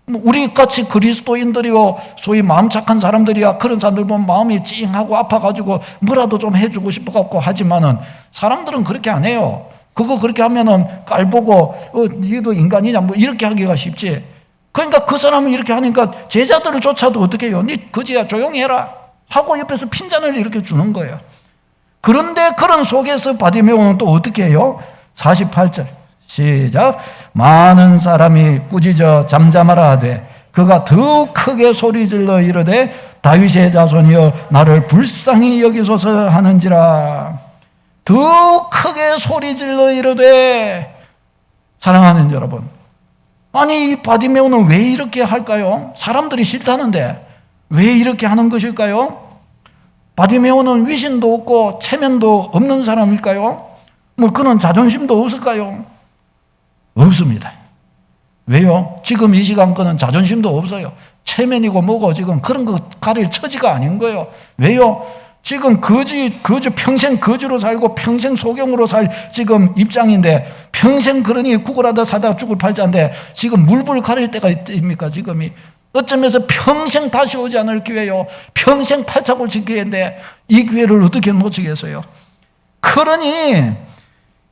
우리같이 그리스도인들이요 소위 마음 착한 사람들이야 그런 사람들 보면 마음이 찡하고 아파가지고 뭐라도 좀 해주고 싶어갖고 하지만은 사람들은 그렇게 안 해요. 그거 그렇게 하면은 깔보고 니도 인간이냐 뭐 이렇게 하기가 쉽지. 그러니까 그 사람은 이렇게 하니까 제자들을 쫓아도 어떻게 해요? 니 거지야 조용히 해라 하고 옆에서 핀잔을 이렇게 주는 거예요. 그런데 그런 속에서 바디메오는 또 어떻게 해요? 48절 시작. 많은 사람이 꾸짖어 잠잠하라 하되 그가 더 크게 소리질러 이르되 다윗의 자손이여 나를 불쌍히 여기소서 하는지라. 더 크게 소리질러 이르되. 사랑하는 여러분, 아니 이 바디메오는 왜 이렇게 할까요? 사람들이 싫다는데 왜 이렇게 하는 것일까요? 바디메오는 위신도 없고 체면도 없는 사람일까요? 뭐 그는 자존심도 없을까요? 없습니다. 왜요? 지금 이 시간 그는 자존심도 없어요. 체면이고 뭐고 지금 그런 거 가릴 처지가 아닌 거예요. 왜요? 지금 거지 평생 거지로 살고 평생 소경으로 살 지금 입장인데 평생 그러니 구걸하다 사다가 죽을 팔자인데 지금 물불 가릴 때가 있습니까? 지금이 어쩌면서 평생 다시 오지 않을 기회요. 평생 팔자골칠 기회인데 이 기회를 어떻게 놓치겠어요? 그러니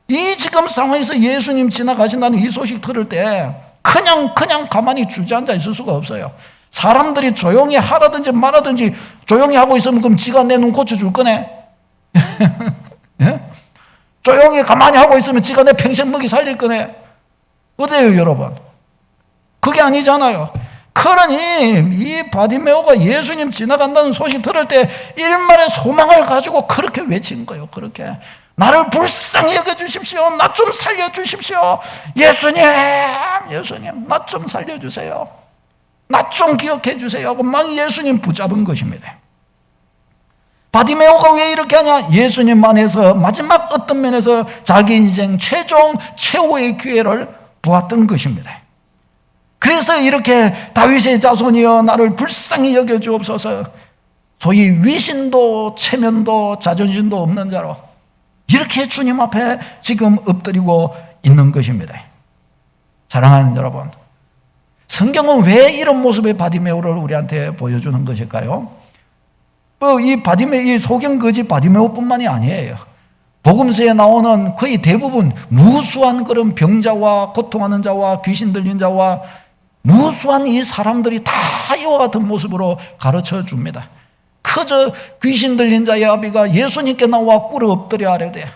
이 지금 상황에서 예수님 지나가신다는 이 소식 들을 때 그냥 가만히 주저앉아 있을 수가 없어요. 사람들이 조용히 하라든지 말하든지 조용히 하고 있으면 그럼 지가 내 눈 고쳐줄 거네. 예? 조용히 가만히 하고 있으면 지가 내 평생 먹이 살릴 거네. 어때요 여러분? 그게 아니잖아요. 그러니 이 바디메오가 예수님 지나간다는 소식 들을 때 일말의 소망을 가지고 그렇게 외친 거예요. 그렇게 나를 불쌍히 여겨주십시오. 나 좀 살려주십시오. 예수님 나 좀 살려주세요. 나 좀 기억해 주세요 하고 막 예수님 붙잡은 것입니다. 바디메오가 왜 이렇게 하냐? 예수님만 해서 마지막 어떤 면에서 자기 인생 최후의 기회를 보았던 것입니다. 그래서 이렇게 다윗의 자손이여 나를 불쌍히 여겨주옵소서, 소위 위신도 체면도 자존심도 없는 자로 이렇게 주님 앞에 지금 엎드리고 있는 것입니다. 사랑하는 여러분, 성경은 왜 이런 모습의 바디메오를 우리한테 보여주는 것일까요? 이 소경거지 바디메오뿐만이 아니에요. 복음서에 나오는 거의 대부분 무수한 그런 병자와 고통하는 자와 귀신 들린 자와 무수한 이 사람들이 다 이와 같은 모습으로 가르쳐 줍니다. 그저 귀신 들린 자의 아비가 예수님께 나와 꿇어 엎드려 아뢰되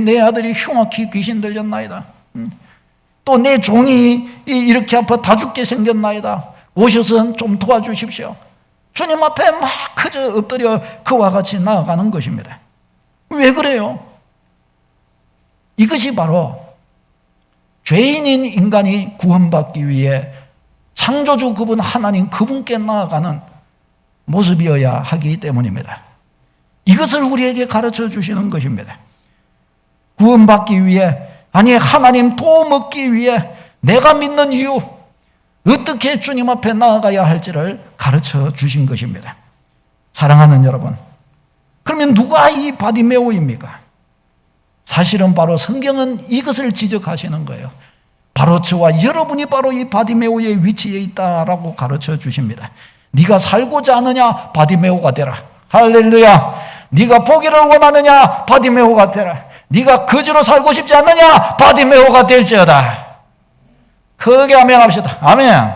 내 아들이 흉악히 귀신 들렸나이다. 또 내 종이 이렇게 아파 다 죽게 생겼나이다. 오셔서 좀 도와주십시오. 주님 앞에 막 그저 엎드려 그와 같이 나아가는 것입니다. 왜 그래요? 이것이 바로 죄인인 인간이 구원받기 위해 창조주 그분 하나님 그분께 나아가는 모습이어야 하기 때문입니다. 이것을 우리에게 가르쳐 주시는 것입니다. 구원받기 위해, 아니 하나님 도움 얻기 위해 내가 믿는 이유, 어떻게 주님 앞에 나아가야 할지를 가르쳐 주신 것입니다. 사랑하는 여러분, 그러면 누가 이 바디메오입니까? 사실은 바로 성경은 이것을 지적하시는 거예요. 바로 저와 여러분이 바로 이 바디메오의 위치에 있다라고 가르쳐 주십니다. 네가 살고자 하느냐? 바디메오가 되라. 할렐루야. 네가 보기를 원하느냐? 바디메오가 되라. 네가 거지로 살고 싶지 않느냐? 바디메오가 될지어다. 크게 아멘합시다. 아멘.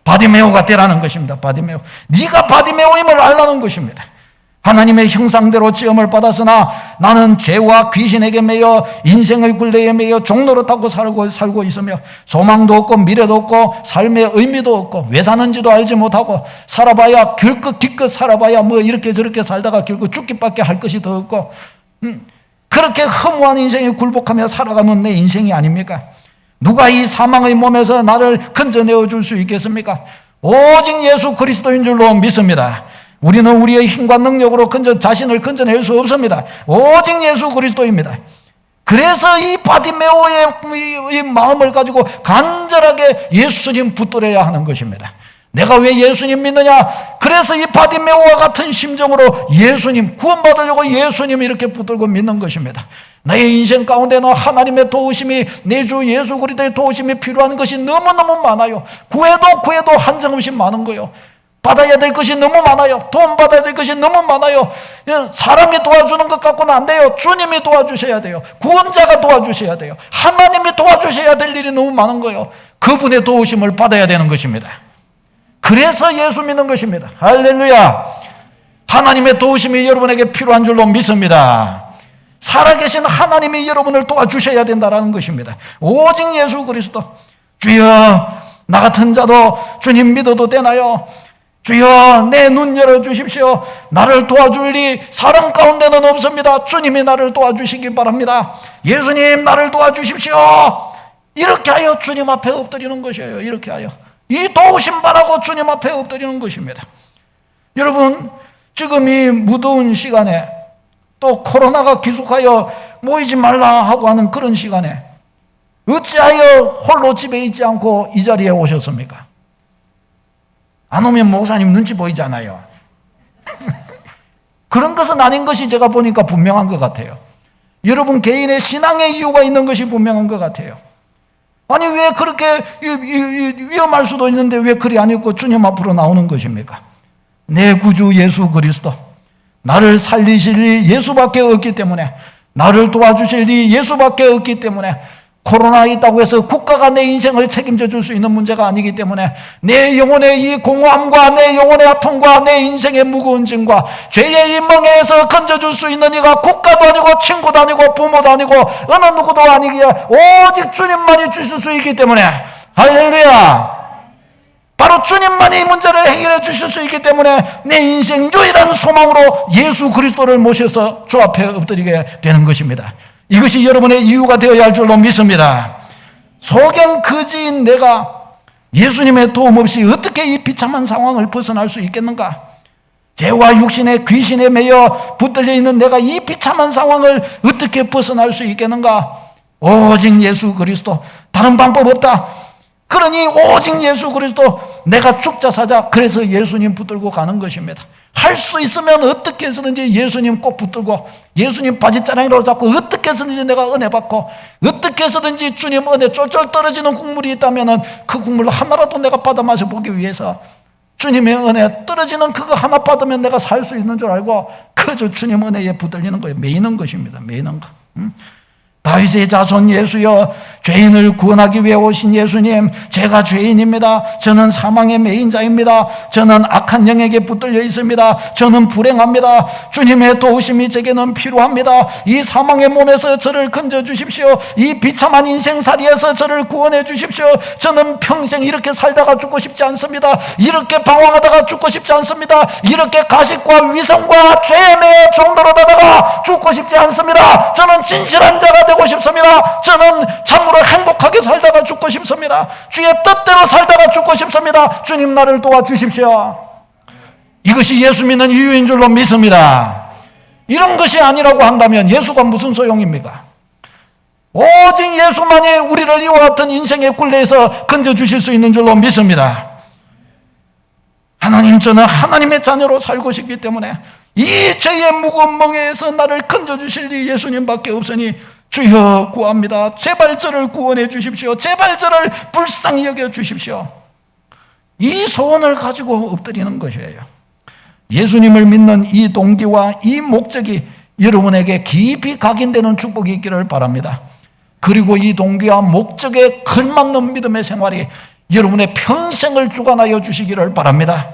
바디메오가 되라는 것입니다. 바디메오. 네가 바디메오임을 알라는 것입니다. 하나님의 형상대로 지음을 받았으나 나는 죄와 귀신에게 매여 인생의 굴레에 매여 종노릇하고 살고 있으며 소망도 없고 미래도 없고 삶의 의미도 없고 왜 사는지도 알지 못하고 살아봐야 결국 기껏 살아봐야 뭐 이렇게 저렇게 살다가 결국 죽기밖에 할 것이 더 없고 그렇게 허무한 인생에 굴복하며 살아가는 내 인생이 아닙니까? 누가 이 사망의 몸에서 나를 건져내어 줄 수 있겠습니까? 오직 예수 그리스도인 줄로 믿습니다. 우리는 우리의 힘과 능력으로 자신을 건져낼 수 없습니다. 오직 예수 그리스도입니다. 그래서 이 바디메오의 이 마음을 가지고 간절하게 예수님 붙들어야 하는 것입니다. 내가 왜 예수님 믿느냐? 그래서 이 바디메오와 같은 심정으로 예수님, 구원받으려고 예수님 이렇게 붙들고 믿는 것입니다. 나의 인생 가운데는 하나님의 도우심이, 내 주 예수 그리스도의 도우심이 필요한 것이 너무너무 많아요. 구해도 한정없이 많은 거예요. 받아야 될 것이 너무 많아요. 돈 받아야 될 것이 너무 많아요. 사람이 도와주는 것 갖고는 안 돼요. 주님이 도와주셔야 돼요. 구원자가 도와주셔야 돼요. 하나님이 도와주셔야 될 일이 너무 많은 거예요. 그분의 도우심을 받아야 되는 것입니다. 그래서 예수 믿는 것입니다. 할렐루야. 하나님의 도우심이 여러분에게 필요한 줄로 믿습니다. 살아계신 하나님이 여러분을 도와주셔야 된다는 것입니다. 오직 예수 그리스도. 주여, 나 같은 자도 주님 믿어도 되나요? 주여, 내 눈 열어주십시오. 나를 도와줄 리 사람 가운데는 없습니다. 주님이 나를 도와주시기 바랍니다. 예수님, 나를 도와주십시오. 이렇게 하여 주님 앞에 엎드리는 것이에요. 이렇게 하여 이 도우심 바라고 주님 앞에 엎드리는 것입니다. 여러분, 지금 이 무더운 시간에 또 코로나가 기속하여 모이지 말라 하고 하는 그런 시간에 어찌하여 홀로 집에 있지 않고 이 자리에 오셨습니까? 안 오면 목사님 눈치 보이잖아요. 그런 것은 아닌 것이 제가 보니까 분명한 것 같아요. 여러분 개인의 신앙의 이유가 있는 것이 분명한 것 같아요. 아니 왜 그렇게 위험할 수도 있는데 왜 그리 안 있고 주님 앞으로 나오는 것입니까? 내 구주 예수 그리스도, 나를 살리실 리 예수밖에 없기 때문에, 나를 도와주실 리 예수밖에 없기 때문에, 코로나 있다고 해서 국가가 내 인생을 책임져 줄 수 있는 문제가 아니기 때문에 내 영혼의 이 공허함과 내 영혼의 아픔과 내 인생의 무거운 짐과 죄의 이 멍에에서 건져줄 수 있는 이가 국가도 아니고 친구도 아니고 부모도 아니고 어느 누구도 아니기에 오직 주님만이 주실 수 있기 때문에, 할렐루야, 바로 주님만이 이 문제를 해결해 주실 수 있기 때문에 내 인생 유일한 소망으로 예수 그리스도를 모셔서 주 앞에 엎드리게 되는 것입니다. 이것이 여러분의 이유가 되어야 할 줄로 믿습니다. 소경 거지인 내가 예수님의 도움 없이 어떻게 이 비참한 상황을 벗어날 수 있겠는가? 죄와 육신의 귀신에 매여 붙들려 있는 내가 이 비참한 상황을 어떻게 벗어날 수 있겠는가? 오직 예수 그리스도, 다른 방법 없다. 그러니 오직 예수 그리스도, 내가 죽자 사자, 그래서 예수님 붙들고 가는 것입니다. 할 수 있으면 어떻게 해서든지 예수님 꼭 붙들고 예수님 바지자랑이라고 잡고 어떻게 해서든지 내가 은혜 받고 어떻게 해서든지 주님 은혜 쫄쫄 떨어지는 국물이 있다면 그 국물을 하나라도 내가 받아 마셔보기 위해서 주님의 은혜, 떨어지는 그거 하나 받으면 내가 살 수 있는 줄 알고 그저 주님 은혜에 붙들리는 거예요. 매이는 것입니다. 매이는 거. 다윗의 자손 예수여, 죄인을 구원하기 위해 오신 예수님, 제가 죄인입니다. 저는 사망의 매인 자입니다. 저는 악한 영에게 붙들려 있습니다. 저는 불행합니다. 주님의 도우심이 제게는 필요합니다. 이 사망의 몸에서 저를 건져 주십시오. 이 비참한 인생살이에서 저를 구원해 주십시오. 저는 평생 이렇게 살다가 죽고 싶지 않습니다. 이렇게 방황하다가 죽고 싶지 않습니다. 이렇게 가식과 위선과 죄의 종로로 다다가 죽고 싶지 않습니다. 저는 진실한 자가 되고 싶습니다. 저는 참으로 행복하게 살다가 죽고 싶습니다. 주의 뜻대로 살다가 죽고 싶습니다. 주님 나를 도와주십시오. 이것이 예수 믿는 이유인 줄로 믿습니다. 이런 것이 아니라고 한다면 예수가 무슨 소용입니까? 오직 예수만이 우리를 이와 같은 인생의 굴레에서 건져주실 수 있는 줄로 믿습니다. 하나님, 저는 하나님의 자녀로 살고 싶기 때문에 이 죄의 무거운 멍에에서 나를 건져주실 이 예수님밖에 없으니 주여 구합니다. 제발 저를 구원해 주십시오. 제발 저를 불쌍히 여겨 주십시오. 이 소원을 가지고 엎드리는 것이에요. 예수님을 믿는 이 동기와 이 목적이 여러분에게 깊이 각인되는 축복이 있기를 바랍니다. 그리고 이 동기와 목적에 걸맞는 믿음의 생활이 여러분의 평생을 주관하여 주시기를 바랍니다.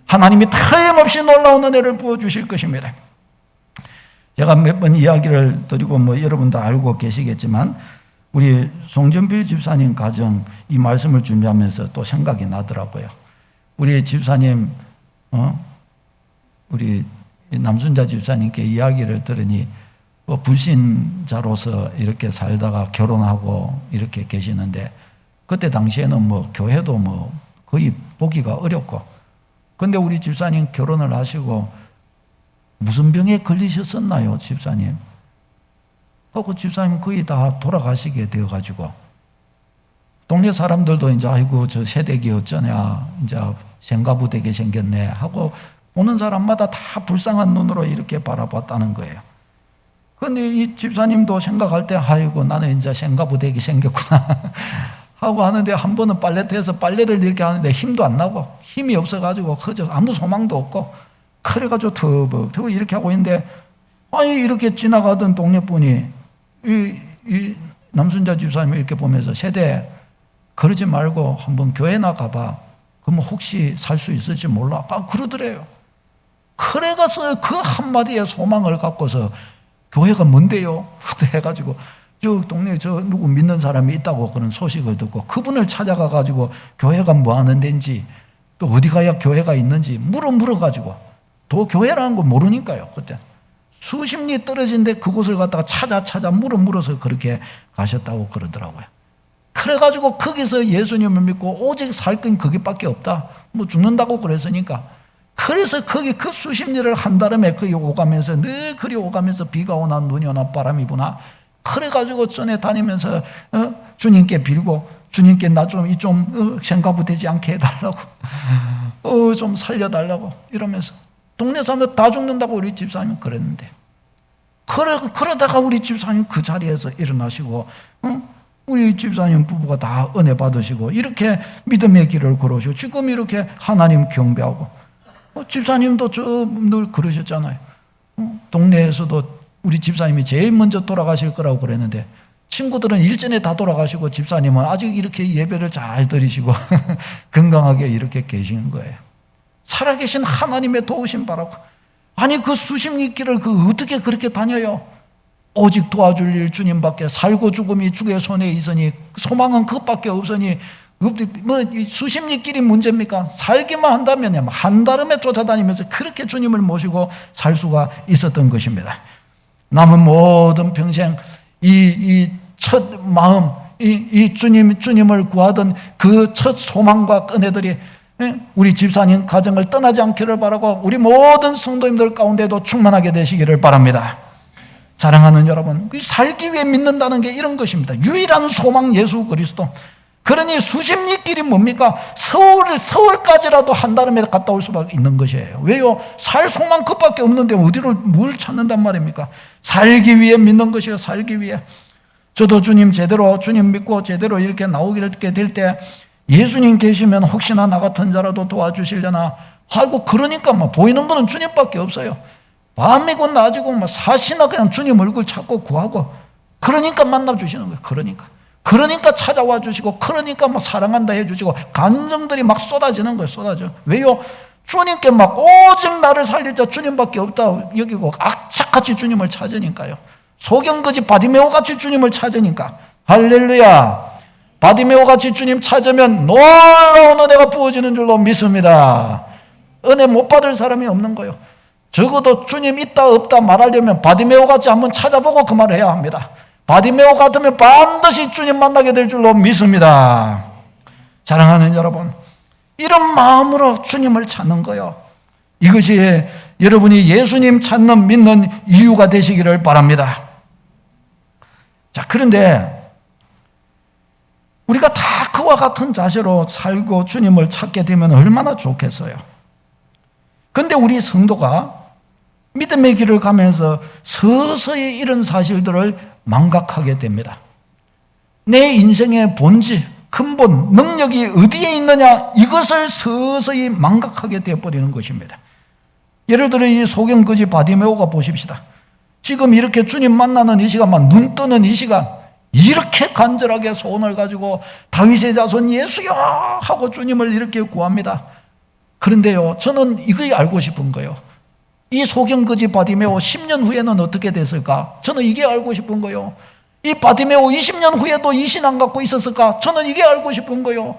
하나님이 틀림없이 놀라운 은혜를 부어주실 것입니다. 제가 몇 번 이야기를 드리고 여러분도 알고 계시겠지만 우리 송전필 집사님 가정 이 말씀을 준비하면서 또 생각이 나더라고요. 우리 집사님 우리 남순자 집사님께 이야기를 들으니 불신자로서 이렇게 살다가 결혼하고 이렇게 계시는데 그때 당시에는 교회도 거의 보기가 어렵고, 근데 우리 집사님 결혼을 하시고 무슨 병에 걸리셨었나요, 집사님? 하고 집사님 거의 다 돌아가시게 되어가지고 동네 사람들도 이제 아이고 저 세대기 어쩌냐, 이제 생가부 되게 생겼네 하고 보는 사람마다 다 불쌍한 눈으로 이렇게 바라봤다는 거예요. 근데 이 집사님도 생각할 때 아이고 나는 이제 생가부 되게 생겼구나 하고 하는데 한 번은 빨래터에서 빨래를 이렇게 하는데 힘도 안 나고 힘이 없어가지고 그저 아무 소망도 없고 그래가지고 터벅 이렇게 하고 있는데 아니 이렇게 지나가던 동네 분이 이 남순자 집사님을 이렇게 보면서 세대 그러지 말고 한번 교회나 가봐. 그러면 혹시 살 수 있을지 몰라. 그러더래요. 그래가서 그 한마디의 소망을 갖고서 교회가 뭔데요? 해가지고 저 동네에 저 누구 믿는 사람이 있다고 그런 소식을 듣고 그분을 찾아가가지고 교회가 뭐 하는 데인지 또 어디 가야 교회가 있는지 물어가지고 또 교회라는 거 모르니까요. 그때 수십 리 떨어진데 그곳을 갖다가 찾아 물어서 그렇게 가셨다고 그러더라고요. 그래가지고 거기서 예수님을 믿고 오직 살 건 거기밖에 없다. 죽는다고 그랬으니까. 그래서 거기 그 수십 리를 한다름에 거기 오가면서 늘 그리 오가면서 비가 오나 눈이 오나 바람이 부나 그래가지고 전에 다니면서 주님께 빌고 주님께 나 좀 생가부 되지 않게 해달라고 좀 살려달라고 이러면서 동네 사람들 다 죽는다고 우리 집사님은 그랬는데 그러다가 우리 집사님 그 자리에서 일어나시고 우리 집사님 부부가 다 은혜 받으시고 이렇게 믿음의 길을 걸으시고 지금 이렇게 하나님 경배하고 집사님도 늘 그러셨잖아요. 동네에서도 우리 집사님이 제일 먼저 돌아가실 거라고 그랬는데 친구들은 일전에 다 돌아가시고 집사님은 아직 이렇게 예배를 잘 드리시고 건강하게 이렇게 계시는 거예요. 살아계신 하나님의 도우심 바라고. 아니 그 수십 리 길을 어떻게 그렇게 다녀요? 오직 도와줄 일 주님밖에. 살고 죽음이 주의 손에 있으니 소망은 그것밖에 없으니 수십 리 길이 문제입니까? 살기만 한다면 한다름에 쫓아다니면서 그렇게 주님을 모시고 살 수가 있었던 것입니다. 남은 모든 평생 이 첫 마음, 이 주님을 구하던 그 첫 소망과 은혜들이 우리 집사님 가정을 떠나지 않기를 바라고 우리 모든 성도님들 가운데도 충만하게 되시기를 바랍니다. 사랑하는 여러분, 살기 위해 믿는다는 게 이런 것입니다. 유일한 소망 예수 그리스도. 그러니 수십 리 길이 뭡니까? 서울까지라도 한다름에 갔다 올 수밖에 있는 것이에요. 왜요? 살 소망 그밖에 없는데 뭘 찾는단 말입니까? 살기 위해 믿는 것이에요. 살기 위해. 저도 주님 믿고 제대로 이렇게 나오게 될 때 예수님 계시면 혹시나 나 같은 자라도 도와주시려나. 아이고, 그러니까 뭐 보이는 거는 주님밖에 없어요. 밤이고 낮이고 뭐 사시나 그냥 주님 얼굴 찾고 구하고, 그러니까 만나주시는 거예요. 그러니까 찾아와 주시고, 그러니까 뭐 사랑한다 해주시고, 감정들이 막 쏟아지는 거예요. 쏟아져. 왜요? 주님께 막 오직 나를 살릴 자 주님밖에 없다 여기고 악착같이 주님을 찾으니까요. 소경거지 바디메오같이 주님을 찾으니까. 할렐루야. 바디메오같이 주님 찾으면 놀라운 은혜가 부어지는 줄로 믿습니다. 은혜 못 받을 사람이 없는 거예요. 적어도 주님 있다 없다 말하려면 바디메오같이 한번 찾아보고 그 말을 해야 합니다. 바디메오 같으면 반드시 주님 만나게 될 줄로 믿습니다. 사랑하는 여러분, 이런 마음으로 주님을 찾는 거예요. 이것이 여러분이 예수님 찾는 믿는 이유가 되시기를 바랍니다. 자, 그런데 우리가 다 그와 같은 자세로 살고 주님을 찾게 되면 얼마나 좋겠어요. 그런데 우리 성도가 믿음의 길을 가면서 서서히 이런 사실들을 망각하게 됩니다. 내 인생의 본질, 근본, 능력이 어디에 있느냐, 이것을 서서히 망각하게 되어버리는 것입니다. 예를 들어 이 소경거지 바디메오가 보십시다. 지금 이렇게 주님 만나는 이 시간만, 눈 뜨는 이 시간, 이렇게 간절하게 소원을 가지고 다윗의 자손 예수여 하고 주님을 이렇게 구합니다. 그런데요, 저는 이거 알고 싶은 거예요. 이 소경거지 바디메오 10년 후에는 어떻게 됐을까? 저는 이게 알고 싶은 거예요. 이 바디메오 20년 후에도 이 신앙 갖고 있었을까? 저는 이게 알고 싶은 거예요.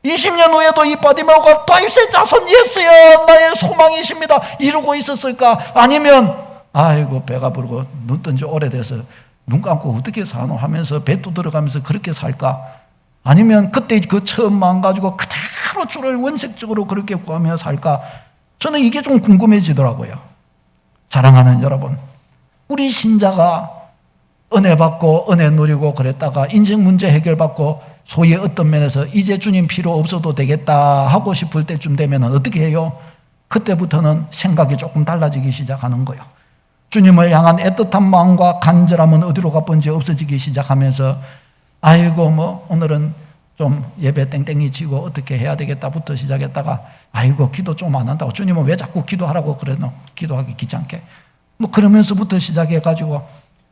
20년 후에도 이 바디메오가 다윗의 자손 예수여 나의 소망이십니다 이러고 있었을까? 아니면 아이고 배가 부르고 눈 뜬 지 오래돼서 눈 감고 어떻게 사노 하면서 배 두드려가면서 그렇게 살까? 아니면 그때 그 처음 마음 가지고 그대로 주를 원색적으로 그렇게 구하며 살까? 저는 이게 좀 궁금해지더라고요. 사랑하는 여러분, 우리 신자가 은혜 받고 은혜 누리고 그랬다가 인생 문제 해결받고 소위 어떤 면에서 이제 주님 필요 없어도 되겠다 하고 싶을 때쯤 되면 어떻게 해요? 그때부터는 생각이 조금 달라지기 시작하는 거예요. 주님을 향한 애틋한 마음과 간절함은 어디로 가본지 없어지기 시작하면서 아이고 뭐 오늘은 좀 예배 땡땡이 치고 어떻게 해야 되겠다부터 시작했다가 아이고 기도 좀 안 한다고 주님은 왜 자꾸 기도하라고 그러노? 기도하기 귀찮게 뭐 그러면서부터 시작해가지고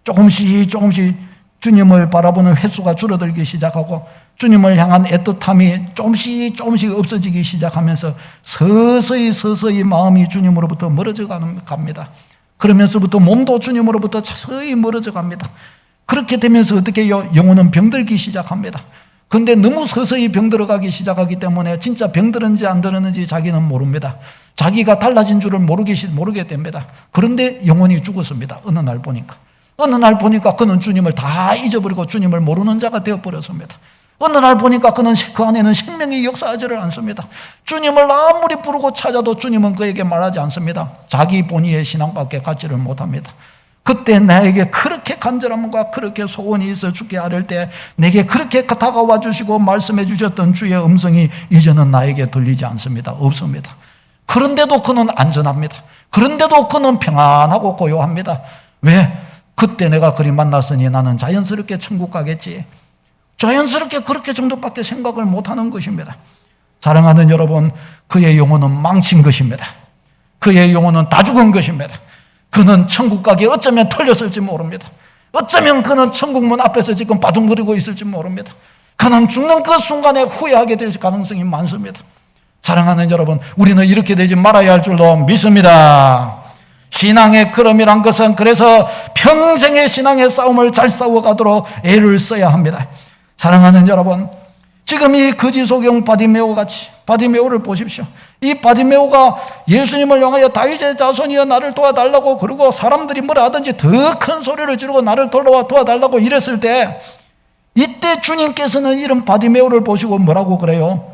조금씩 주님을 바라보는 횟수가 줄어들기 시작하고 주님을 향한 애틋함이 조금씩 없어지기 시작하면서 서서히 마음이 주님으로부터 멀어져 갑니다. 그러면서부터 몸도 주님으로부터 서서히 멀어져 갑니다. 그렇게 되면서 어떻게 해요? 영혼은 병들기 시작합니다. 근데 너무 서서히 병들어가기 시작하기 때문에 진짜 병들었는지 안 들었는지 자기는 모릅니다. 자기가 달라진 줄을 모르게 됩니다. 그런데 영혼이 죽었습니다. 어느 날 보니까 그는 주님을 다 잊어버리고 주님을 모르는 자가 되어버렸습니다. 어느 날 보니까 그는 그 안에는 생명이 역사하지를 않습니다. 주님을 아무리 부르고 찾아도 주님은 그에게 말하지 않습니다. 자기 본의의 신앙밖에 갖지를 못합니다. 그때 나에게 그렇게 간절함과 그렇게 소원이 있어 죽게 하릴 때 내게 그렇게 다가와 주시고 말씀해 주셨던 주의 음성이 이제는 나에게 들리지 않습니다. 없습니다. 그런데도 그는 안전합니다. 그런데도 그는 평안하고 고요합니다. 왜? 그때 내가 그리 만났으니 나는 자연스럽게 천국 가겠지. 자연스럽게 그렇게 정도밖에 생각을 못하는 것입니다. 사랑하는 여러분, 그의 영혼은 망친 것입니다. 그의 영혼은 다 죽은 것입니다. 그는 천국 가기에 어쩌면 틀렸을지 모릅니다. 어쩌면 그는 천국문 앞에서 지금 바둥거리고 있을지 모릅니다. 그는 죽는 그 순간에 후회하게 될 가능성이 많습니다. 사랑하는 여러분, 우리는 이렇게 되지 말아야 할 줄로 믿습니다. 신앙의 걸음이란 것은 그래서 평생의 신앙의 싸움을 잘 싸워가도록 애를 써야 합니다. 사랑하는 여러분, 지금 이 거지 소경 바디메오를 보십시오. 이 바디메오가 예수님을 향하여 다윗의 자손이여 나를 도와달라고 그러고 사람들이 뭐라 하든지 더 큰 소리를 지르고 나를 도와달라고 이랬을 때 이때 주님께서는 이런 바디메오를 보시고 뭐라고 그래요?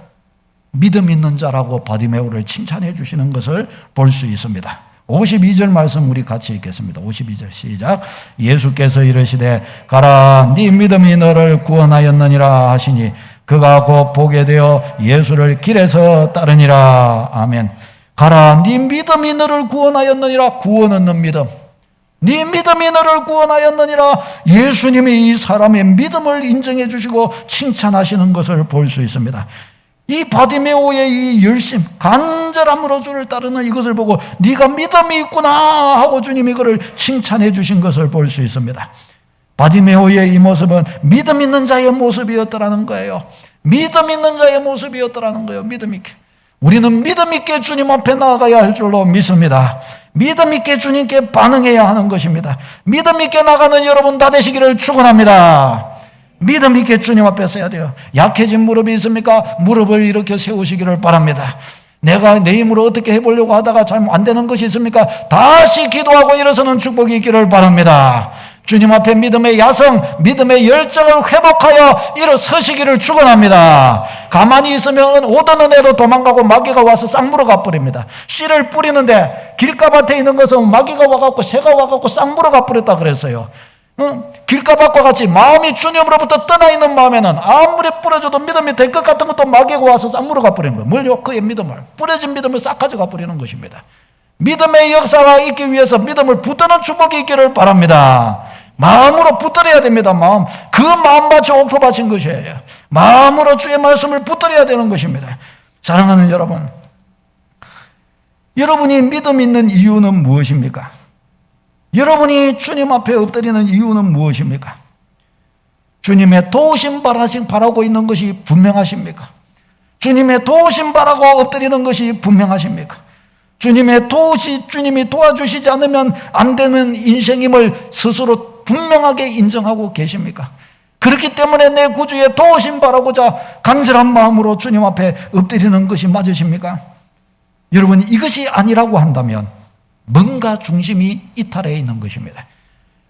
믿음 있는 자라고 바디메오를 칭찬해 주시는 것을 볼 수 있습니다. 52절 말씀 우리 같이 읽겠습니다. 52절 시작. 예수께서 이르시되 가라 네 믿음이 너를 구원하였느니라 하시니 그가 곧 보게 되어 예수를 길에서 따르니라. 아멘. 가라 네 믿음이 너를 구원하였느니라. 구원 얻는 믿음. 네 믿음이 너를 구원하였느니라. 예수님이 이 사람의 믿음을 인정해 주시고 칭찬하시는 것을 볼 수 있습니다. 이 바디메오의 이 열심, 간절함으로 주를 따르는 이것을 보고 네가 믿음이 있구나 하고 주님이 그를 칭찬해 주신 것을 볼 수 있습니다. 바디메오의 이 모습은 믿음 있는 자의 모습이었더라는 거예요. 믿음 있는 자의 모습이었더라는 거예요. 믿음 있게. 우리는 믿음 있게 주님 앞에 나아가야 할 줄로 믿습니다. 믿음 있게 주님께 반응해야 하는 것입니다. 믿음 있게 나가는 여러분 다 되시기를 축원합니다. 믿음 있게 주님 앞에 서야 돼요. 약해진 무릎이 있습니까? 무릎을 일으켜 세우시기를 바랍니다. 내가 내 힘으로 어떻게 해보려고 하다가 잘 안 되는 것이 있습니까? 다시 기도하고 일어서는 축복이 있기를 바랍니다. 주님 앞에 믿음의 야성, 믿음의 열정을 회복하여 일어서시기를 축원합니다. 가만히 있으면 오던 은혜로 도망가고 마귀가 와서 싹 물어가 버립니다. 씨를 뿌리는데 길가밭에 있는 것은 마귀가 와갖고 새가 와갖고 싹 물어가 버렸다 그랬어요. 길가밭과 같이 마음이 주님으로부터 떠나 있는 마음에는 아무리 뿌려줘도 믿음이 될 것 같은 것도 마귀가 와서 싹 물어가 버리는 거예요. 뭘요? 그의 믿음을, 뿌려진 믿음을 싹 가져가 버리는 것입니다. 믿음의 역사가 있기 위해서 믿음을 붙드는 축복이 있기를 바랍니다. 마음으로 붙들어야 됩니다. 마음. 그 마음밭이 옥토밭인 것이에요. 마음으로 주의 말씀을 붙들어야 되는 것입니다. 사랑하는 여러분, 여러분이 믿음 있는 이유는 무엇입니까? 여러분이 주님 앞에 엎드리는 이유는 무엇입니까? 주님의 도우심 바라고 있는 것이 분명하십니까? 주님의 도우심 바라고 엎드리는 것이 분명하십니까? 주님이 도와주시지 않으면 안 되는 인생임을 스스로 분명하게 인정하고 계십니까? 그렇기 때문에 내 구주의 도우심 바라고자 간절한 마음으로 주님 앞에 엎드리는 것이 맞으십니까? 여러분, 이것이 아니라고 한다면 뭔가 중심이 이탈해 있는 것입니다.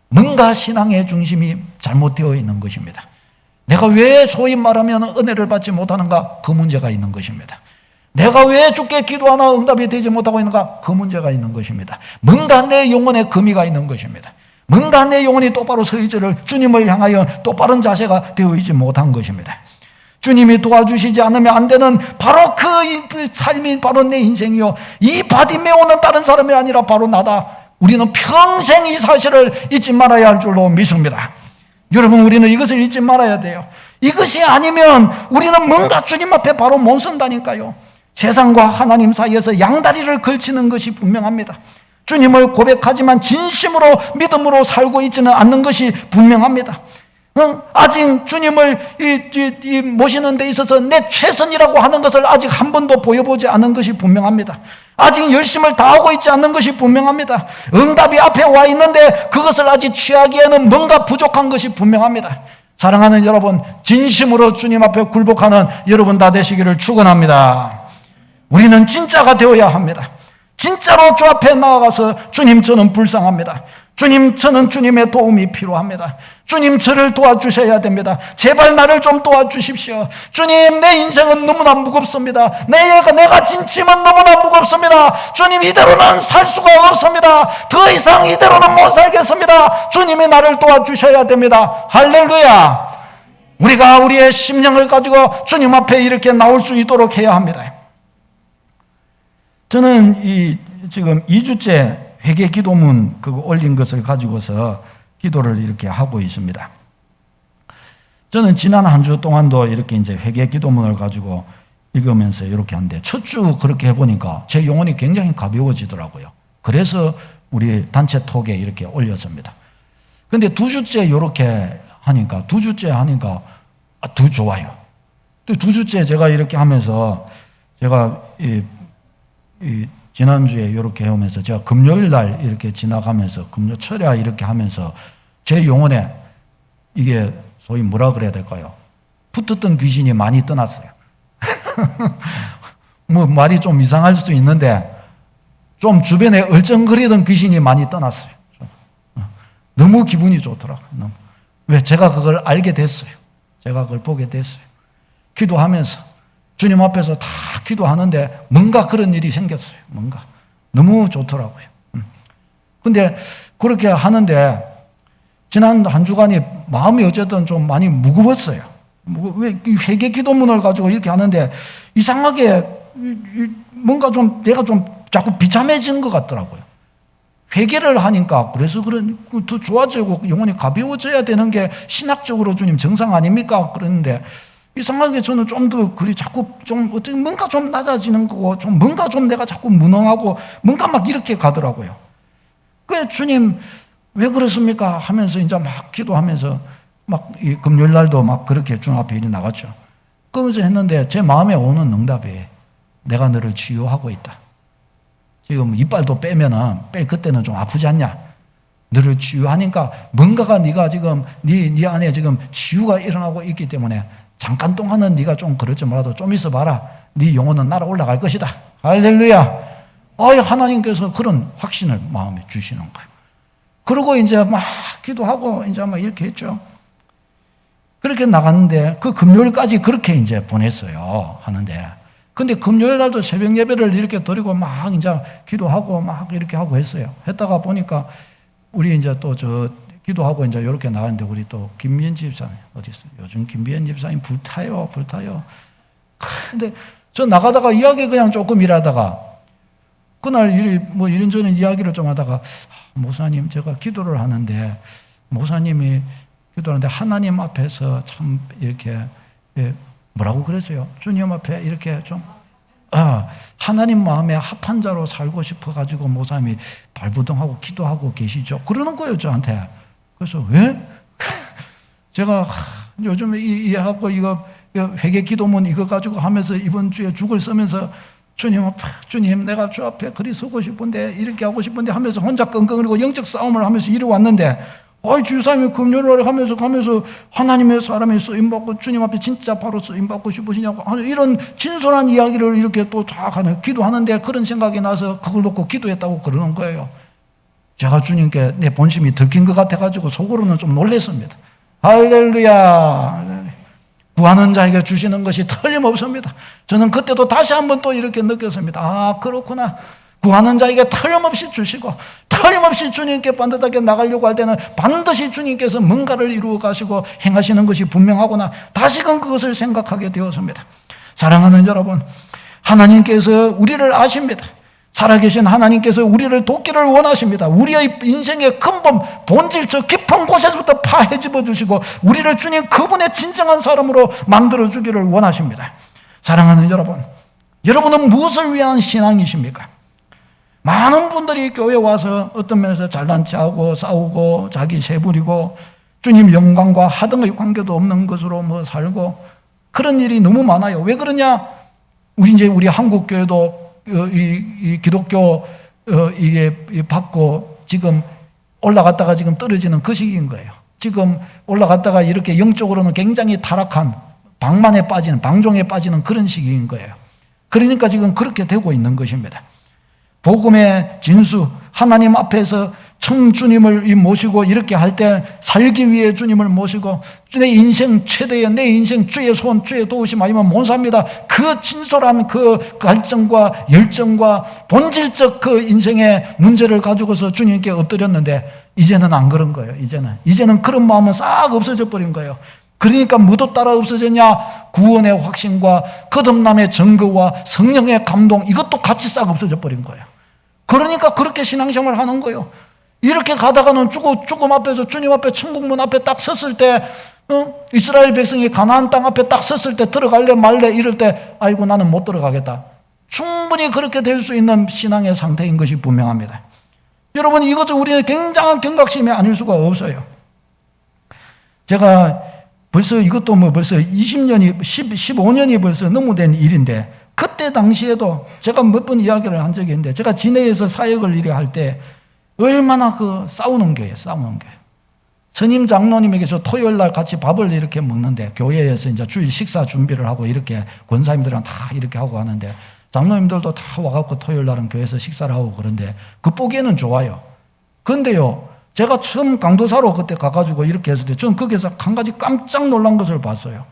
뭔가 신앙의 중심이 잘못되어 있는 것입니다. 내가 왜 소위 말하면 은혜를 받지 못하는가? 그 문제가 있는 것입니다. 내가 왜 주께 기도하나 응답이 되지 못하고 있는가? 그 문제가 있는 것입니다. 뭔가 내 영혼에 금이가 있는 것입니다. 뭔가 내 영혼이 똑바로 서 있지를 주님을 향하여 똑바른 자세가 되어 있지 못한 것입니다. 주님이 도와주시지 않으면 안 되는 바로 그 삶이 바로 내 인생이요, 이 바디메오는 다른 사람이 아니라 바로 나다. 우리는 평생 이 사실을 잊지 말아야 할 줄로 믿습니다. 여러분, 우리는 이것을 잊지 말아야 돼요. 이것이 아니면 우리는 뭔가 주님 앞에 바로 못 선다니까요. 세상과 하나님 사이에서 양다리를 걸치는 것이 분명합니다. 주님을 고백하지만 진심으로 믿음으로 살고 있지는 않는 것이 분명합니다. 아직 주님을 모시는 데 있어서 내 최선이라고 하는 것을 아직 한 번도 보여보지 않은 것이 분명합니다. 아직 열심을 다하고 있지 않는 것이 분명합니다. 응답이 앞에 와 있는데 그것을 아직 취하기에는 뭔가 부족한 것이 분명합니다. 사랑하는 여러분, 진심으로 주님 앞에 굴복하는 여러분 다 되시기를 축원합니다. 우리는 진짜가 되어야 합니다. 진짜로 주 앞에 나아가서 주님, 저는 불쌍합니다. 주님, 저는 주님의 도움이 필요합니다. 주님, 저를 도와주셔야 됩니다. 제발 나를 좀 도와주십시오. 주님, 내 인생은 너무나 무겁습니다. 내가 진 짐은 너무나 무겁습니다. 주님, 이대로는 살 수가 없습니다. 더 이상 이대로는 못 살겠습니다. 주님이 나를 도와주셔야 됩니다. 할렐루야. 우리가 우리의 심령을 가지고 주님 앞에 이렇게 나올 수 있도록 해야 합니다. 저는 지금 2주째 회개 기도문 그거 올린 것을 가지고서 기도를 이렇게 하고 있습니다. 저는 지난 한 주 동안도 이렇게 이제 회개 기도문을 가지고 읽으면서 이렇게 하는데 첫 주 그렇게 해보니까 제 영혼이 굉장히 가벼워지더라고요. 그래서 우리 단체 톡에 이렇게 올렸습니다. 근데 2주째 이렇게 하니까, 2주째 하니까 더 좋아요. 또 2주째 제가 이렇게 하면서 제가 지난주에 이렇게 해오면서 제가 금요일 날 이렇게 지나가면서 금요 철야 이렇게 하면서 제 영혼에 이게 소위 뭐라 그래야 될까요? 붙었던 귀신이 많이 떠났어요. 뭐 말이 좀 이상할 수 있는데 좀 주변에 얼쩡거리던 귀신이 많이 떠났어요. 너무 기분이 좋더라고요. 너무. 왜? 제가 그걸 알게 됐어요. 제가 그걸 보게 됐어요. 기도하면서 주님 앞에서 다 기도하는데 뭔가 그런 일이 생겼어요. 뭔가. 너무 좋더라고요. 근데 그렇게 하는데 지난 한 주간이 마음이 어쨌든 좀 많이 무거웠어요. 왜 회개 기도문을 가지고 이렇게 하는데 이상하게 뭔가 좀 내가 좀 자꾸 비참해진 것 같더라고요. 회개를 하니까 그래서 더 좋아지고 영혼이 가벼워져야 되는 게 신학적으로 주님 정상 아닙니까? 그랬는데 이상하게 저는 좀 더 그리 자꾸 좀 어떻게 뭔가 좀 낮아지는 거고 좀 뭔가 좀 내가 자꾸 무능하고 뭔가 막 이렇게 가더라고요. 그 주님 왜 그렇습니까? 하면서 이제 막 기도하면서 막 이 금요일 날도 막 그렇게 주 앞에 일이 나갔죠. 그러면서 했는데 제 마음에 오는 응답이 내가 너를 치유하고 있다. 지금 이빨도 빼면은 뺄 그때는 좀 아프지 않냐? 너를 치유하니까 뭔가가 네가 지금 네 안에 지금 치유가 일어나고 있기 때문에 잠깐 동안은 네가 좀 그럴지 몰라도 좀 있어봐라. 네 영혼은 날아올라갈 것이다. 할렐루야. 하나님께서 그런 확신을 마음에 주시는 거예요. 그러고 이제 막 기도하고 이제 막 이렇게 했죠. 그렇게 나갔는데 그 금요일까지 그렇게 이제 보냈어요. 하는데 근데 금요일 날도 새벽 예배를 이렇게 드리고 막 이제 기도하고 막 이렇게 하고 했어요. 했다가 보니까 우리 이제 또 기도하고 이제 이렇게 나갔는데 우리 또 김미연 집사님 어디 있어요? 요즘 김미연 집사님 불타요. 근데 저 나가다가 이야기 그냥 조금 일하다가 그날 이런저런 이야기를 좀 하다가 목사님 제가 기도를 하는데 목사님이 기도하는데 하나님 앞에서 참 이렇게 뭐라고 그랬어요? 주님 앞에 이렇게 좀 하나님 마음에 합한 자로 살고 싶어가지고 목사님이 발부동하고 기도하고 계시죠. 그러는 거예요 저한테. 그래서 왜? 제가 요즘에 이해하고 이거 회개 기도문 이거 가지고 하면서 이번 주에 죽을 쓰면서 주님 내가 주 앞에 그리 서고 싶은데 이렇게 하고 싶은데 하면서 혼자 끙끙거리고 영적 싸움을 하면서 이리 왔는데 주사님이 금요일날 가면서 하나님의 사람의 쓰임받고 주님 앞에 진짜 바로 쓰임받고 싶으시냐고 이런 진솔한 이야기를 이렇게 또 쫙 하는 기도하는데 그런 생각이 나서 그걸 놓고 기도했다고 그러는 거예요. 제가 주님께 내 본심이 들킨 것 같아가지고 속으로는 좀 놀랐습니다. 할렐루야. 구하는 자에게 주시는 것이 틀림없습니다. 저는 그때도 다시 한번 또 이렇게 느꼈습니다. 그렇구나. 구하는 자에게 틀림없이 주시고 틀림없이 주님께 반듯하게 나가려고 할 때는 반드시 주님께서 뭔가를 이루어 가시고 행하시는 것이 분명하구나. 다시금 그것을 생각하게 되었습니다. 사랑하는 여러분, 하나님께서 우리를 아십니다. 살아계신 하나님께서 우리를 돕기를 원하십니다. 우리의 인생의 근본, 본질적 깊은 곳에서부터 파헤집어 주시고 우리를 주님 그분의 진정한 사람으로 만들어 주기를 원하십니다. 사랑하는 여러분, 여러분은 무엇을 위한 신앙이십니까? 많은 분들이 교회 와서 어떤 면에서 잘난 체하고 싸우고 자기 세부리고 주님 영광과 하등의 관계도 없는 것으로 살고 그런 일이 너무 많아요. 왜 그러냐? 우리 한국 교회도 이 기독교 이게 받고 지금 올라갔다가 지금 떨어지는 그 시기인 거예요. 지금 올라갔다가 이렇게 영적으로는 굉장히 타락한 방종에 빠지는 그런 시기인 거예요. 그러니까 지금 그렇게 되고 있는 것입니다. 복음의 진수, 하나님 앞에서 주님을 모시고 이렇게 할 때 살기 위해 주님을 모시고 내 인생 최대의 내 인생 주의 손, 주의 도우심 아니면 못 삽니다. 그 진솔한 그 갈증과 열정과 본질적 그 인생의 문제를 가지고서 주님께 엎드렸는데 이제는 안 그런 거예요. 이제는 그런 마음은 싹 없어져 버린 거예요. 그러니까 무엇 따라 없어졌냐? 구원의 확신과 거듭남의 증거와 성령의 감동 이것도 같이 싹 없어져 버린 거예요. 그러니까 그렇게 신앙생활을 하는 거예요. 이렇게 가다가는 죽음 앞에서 주님 앞에 천국문 앞에 딱 섰을 때 이스라엘 백성이 가나안 땅 앞에 딱 섰을 때 들어갈래 말래 이럴 때 아이고 나는 못 들어가겠다. 충분히 그렇게 될 수 있는 신앙의 상태인 것이 분명합니다. 여러분 이것은 우리의 굉장한 경각심이 아닐 수가 없어요. 제가 벌써 이것도 벌써 20년이 15년이 벌써 너무 된 일인데 그때 당시에도 제가 몇 번 이야기를 한 적이 있는데 제가 진해에서 사역을 이렇게 할 때 얼마나 싸우는 거예요. 선임 장로님에게서 토요일 날 같이 밥을 이렇게 먹는데 교회에서 이제 주일 식사 준비를 하고 이렇게 권사님들이랑 다 이렇게 하고 하는데 장로님들도 다 와갖고 토요일 날은 교회에서 식사를 하고 그런데 겉보기에는 좋아요. 근데요, 제가 처음 강도사로 그때 가가지고 이렇게 했을 때 저는 거기에서 한 가지 깜짝 놀란 것을 봤어요.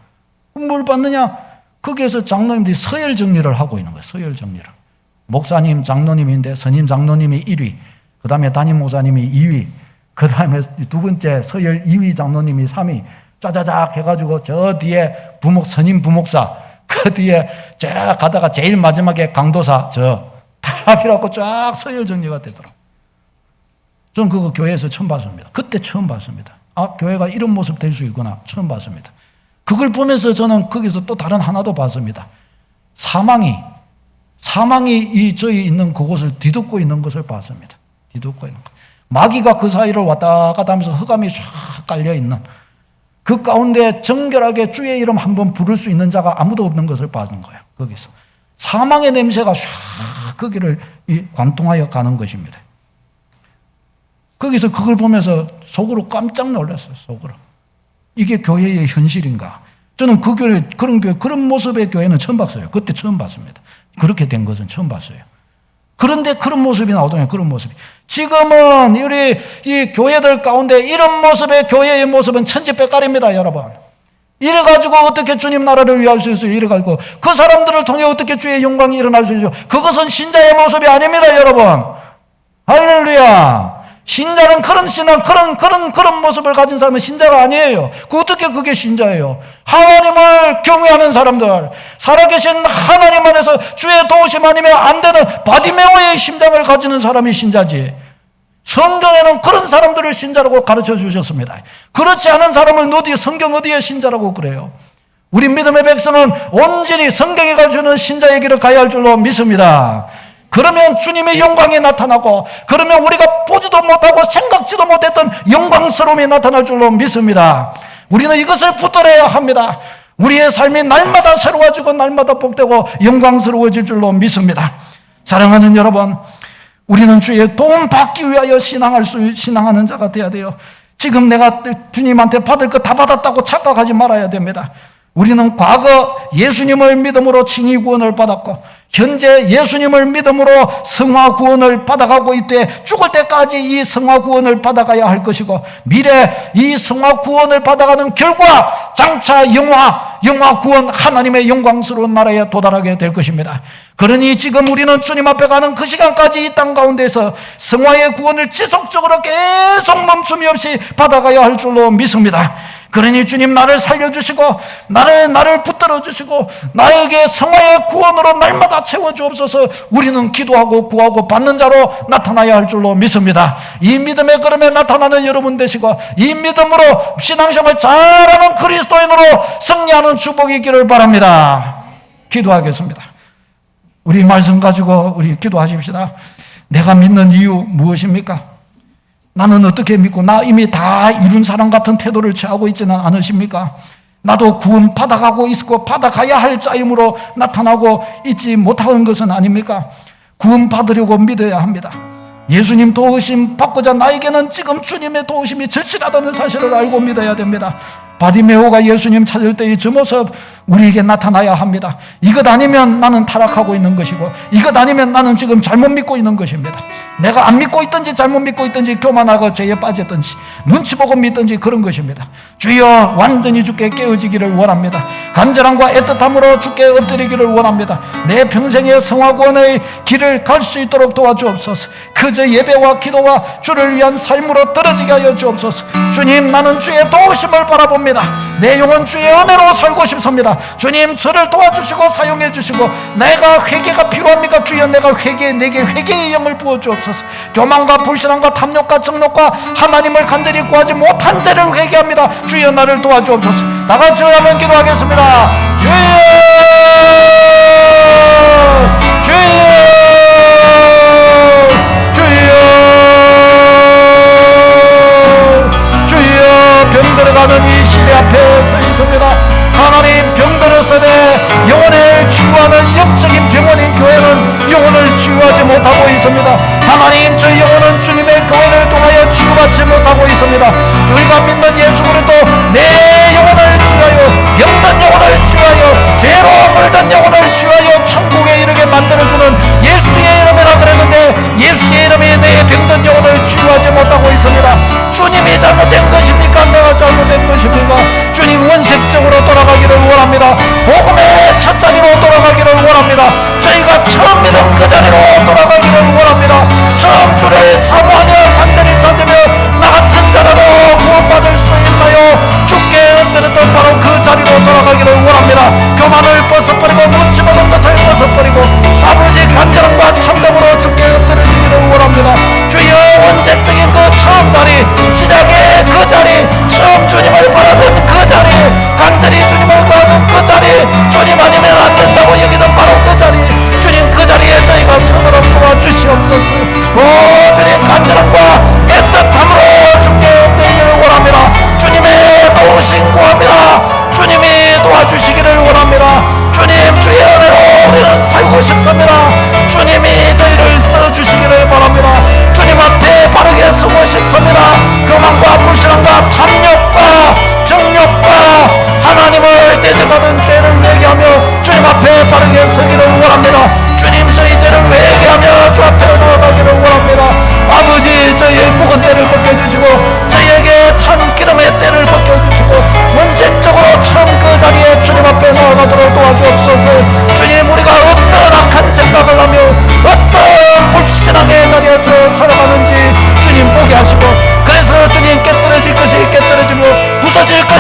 뭘 봤느냐? 거기에서 장로님들이 서열 정리를 하고 있는 거예요. 서열 정리를. 목사님, 장로님인데 선임 장로님이 1위, 그 다음에 담임 목사님이 2위, 그 다음에 두 번째 서열 2위 장로님이 3위, 짜자작 해가지고 저 뒤에 선임 부목사, 그 뒤에 쫙 가다가 제일 마지막에 강도사, 다 필요하고 쫙 서열 정리가 되더라고요. 저는 그거 교회에서 처음 봤습니다. 그때 처음 봤습니다. 교회가 이런 모습 될 수 있구나. 처음 봤습니다. 그걸 보면서 저는 거기서 또 다른 하나도 봤습니다. 사망이 이 저희 있는 그곳을 뒤덮고 있는 것을 봤습니다. 뒤덮고 있는 것. 마귀가 그 사이를 왔다 갔다 하면서 흑암이 쫙 깔려 있는 그 가운데 정결하게 주의 이름 한번 부를 수 있는 자가 아무도 없는 것을 봤는 거예요. 거기서 사망의 냄새가 쫙 거기를 관통하여 가는 것입니다. 거기서 그걸 보면서 속으로 깜짝 놀랐어요. 속으로. 이게 교회의 현실인가? 저는 그 교회, 그런 모습의 교회는 처음 봤어요. 그때 처음 봤습니다. 그렇게 된 것은 처음 봤어요. 그런데 그런 모습이 나오더니 그런 모습이. 지금은 우리 이 교회들 가운데 이런 모습의 교회의 모습은 천지백갈입니다, 여러분. 이래가지고 어떻게 주님 나라를 위할 수 있어요? 이래가지고 그 사람들을 통해 어떻게 주의 영광이 일어날 수 있어요? 그것은 신자의 모습이 아닙니다, 여러분. 할렐루야. 신자는 그런 신앙, 그런 모습을 가진 사람은 신자가 아니에요. 어떻게 그게 신자예요? 하나님을 경외하는 사람들, 살아계신 하나님 안에서 주의 도우심 아니면 안 되는 바디메오의 심장을 가지는 사람이 신자지. 성경에는 그런 사람들을 신자라고 가르쳐 주셨습니다. 그렇지 않은 사람을 성경 어디에 신자라고 그래요? 우리 믿음의 백성은 온전히 성경에 가르치는 신자의 길을 가야 할 줄로 믿습니다. 그러면 주님의 영광이 나타나고, 그러면 우리가 보지도 못하고 생각지도 못했던 영광스러움이 나타날 줄로 믿습니다. 우리는 이것을 붙들어야 합니다. 우리의 삶이 날마다 새로워지고 날마다 복되고 영광스러워질 줄로 믿습니다. 사랑하는 여러분, 우리는 주의 도움 받기 위하여 신앙하는 자가 되어야 돼요. 지금 내가 주님한테 받을 거 다 받았다고 착각하지 말아야 됩니다. 우리는 과거 예수님을 믿음으로 칭의 구원을 받았고, 현재 예수님을 믿음으로 성화 구원을 받아가고 있되 죽을 때까지 이 성화 구원을 받아가야 할 것이고, 미래 이 성화 구원을 받아가는 결과 장차 영화 구원, 하나님의 영광스러운 나라에 도달하게 될 것입니다. 그러니 지금 우리는 주님 앞에 가는 그 시간까지 이 땅 가운데서 성화의 구원을 지속적으로 계속 멈춤이 없이 받아가야 할 줄로 믿습니다. 그러니 주님 나를 살려주시고 나를 붙들어 주시고 나에게 성화의 구원으로 날마다 채워주옵소서. 우리는 기도하고 구하고 받는 자로 나타나야 할 줄로 믿습니다. 이 믿음의 걸음에 나타나는 여러분 되시고, 이 믿음으로 신앙생활 잘하는 그리스도인으로 승리하는 축복이 있기를 바랍니다. 기도하겠습니다. 우리 말씀 가지고 우리 기도하십시다. 내가 믿는 이유 무엇입니까? 나는 어떻게 믿고 나 이미 다 이룬 사람 같은 태도를 취하고 있지는 않으십니까? 나도 구원 받아가고 있고 받아가야 할 자임으로 나타나고 있지 못하는 것은 아닙니까? 구원 받으려고 믿어야 합니다. 예수님 도우심 받고자 나에게는 지금 주님의 도우심이 절실하다는 사실을 알고 믿어야 됩니다. 바디메오가 예수님 찾을 때의 저 모습 우리에게 나타나야 합니다. 이것 아니면 나는 타락하고 있는 것이고, 이것 아니면 나는 지금 잘못 믿고 있는 것입니다. 내가 안 믿고 있든지 잘못 믿고 있든지 교만하고 죄에 빠졌든지 눈치 보고 믿든지 그런 것입니다. 주여 완전히 주께 깨어지기를 원합니다. 간절함과 애틋함으로 주께 엎드리기를 원합니다. 내 평생의 성화구원의 길을 갈 수 있도록 도와주옵소서. 그저 예배와 기도와 주를 위한 삶으로 떨어지게 하여 주옵소서. 주님, 나는 주의 도우심을 바라봅니다. 내 영혼 주의 은혜로 살고 싶습니다. 주님, 저를 도와주시고 사용해 주시고, 내가 회개가 필요합니까? 주여, 내게 회개의 영을 부어 주옵소서. 교만과 불신함과 탐욕과 정욕과 하나님을 간절히 구하지 못한 죄를 회개합니다. 주여, 나를 도와주옵소서. 나같이 한번 기도하겠습니다. 주여, 병들어가는 이 시대 앞에 서 있습니다. 하나님, 병들어 서대 영혼을 치유하는 영적인 병원인 교회는 영혼을 치유하지 못하고 있습니다. 하나님, 저 영혼은 주님의 교회를 통하여 치유받지 못하고 있습니다. 저희가 믿는 예수 그리스도 내 영혼을 치유하여, 병든 영혼을 치유하여, 죄로 물든 영혼을 치유하여 천국에 이르게 만들어주는 예수의 이름이라 그랬는데, 예수의 이름이 내 병든 영혼을 치유하지 못하고 있습니다. 주님이 잘못된 것입니까? 내가 잘못된 것입니까? 주님, 원색적으로 돌아가기를 원합니다. 복음의 첫 자리로 돌아가기를 원합니다. 저희가 처음 믿은 그 자리로 돌아가기를 원합니다. 처음 주를 사모하며 간절히 찾으며 나 같은 자라도 구원받을 수 있나요? 주께 엎드렸던 바로 그 자리로 돌아가기를 원합니다. 교만을 벗어버리고 눈치 보는 것을 벗어버리고 아버지 간절함과 참담으로 주께 엎드려지기를 원합니다. 주여, 원색적인 그 처음 자리, 시작의 그 자리,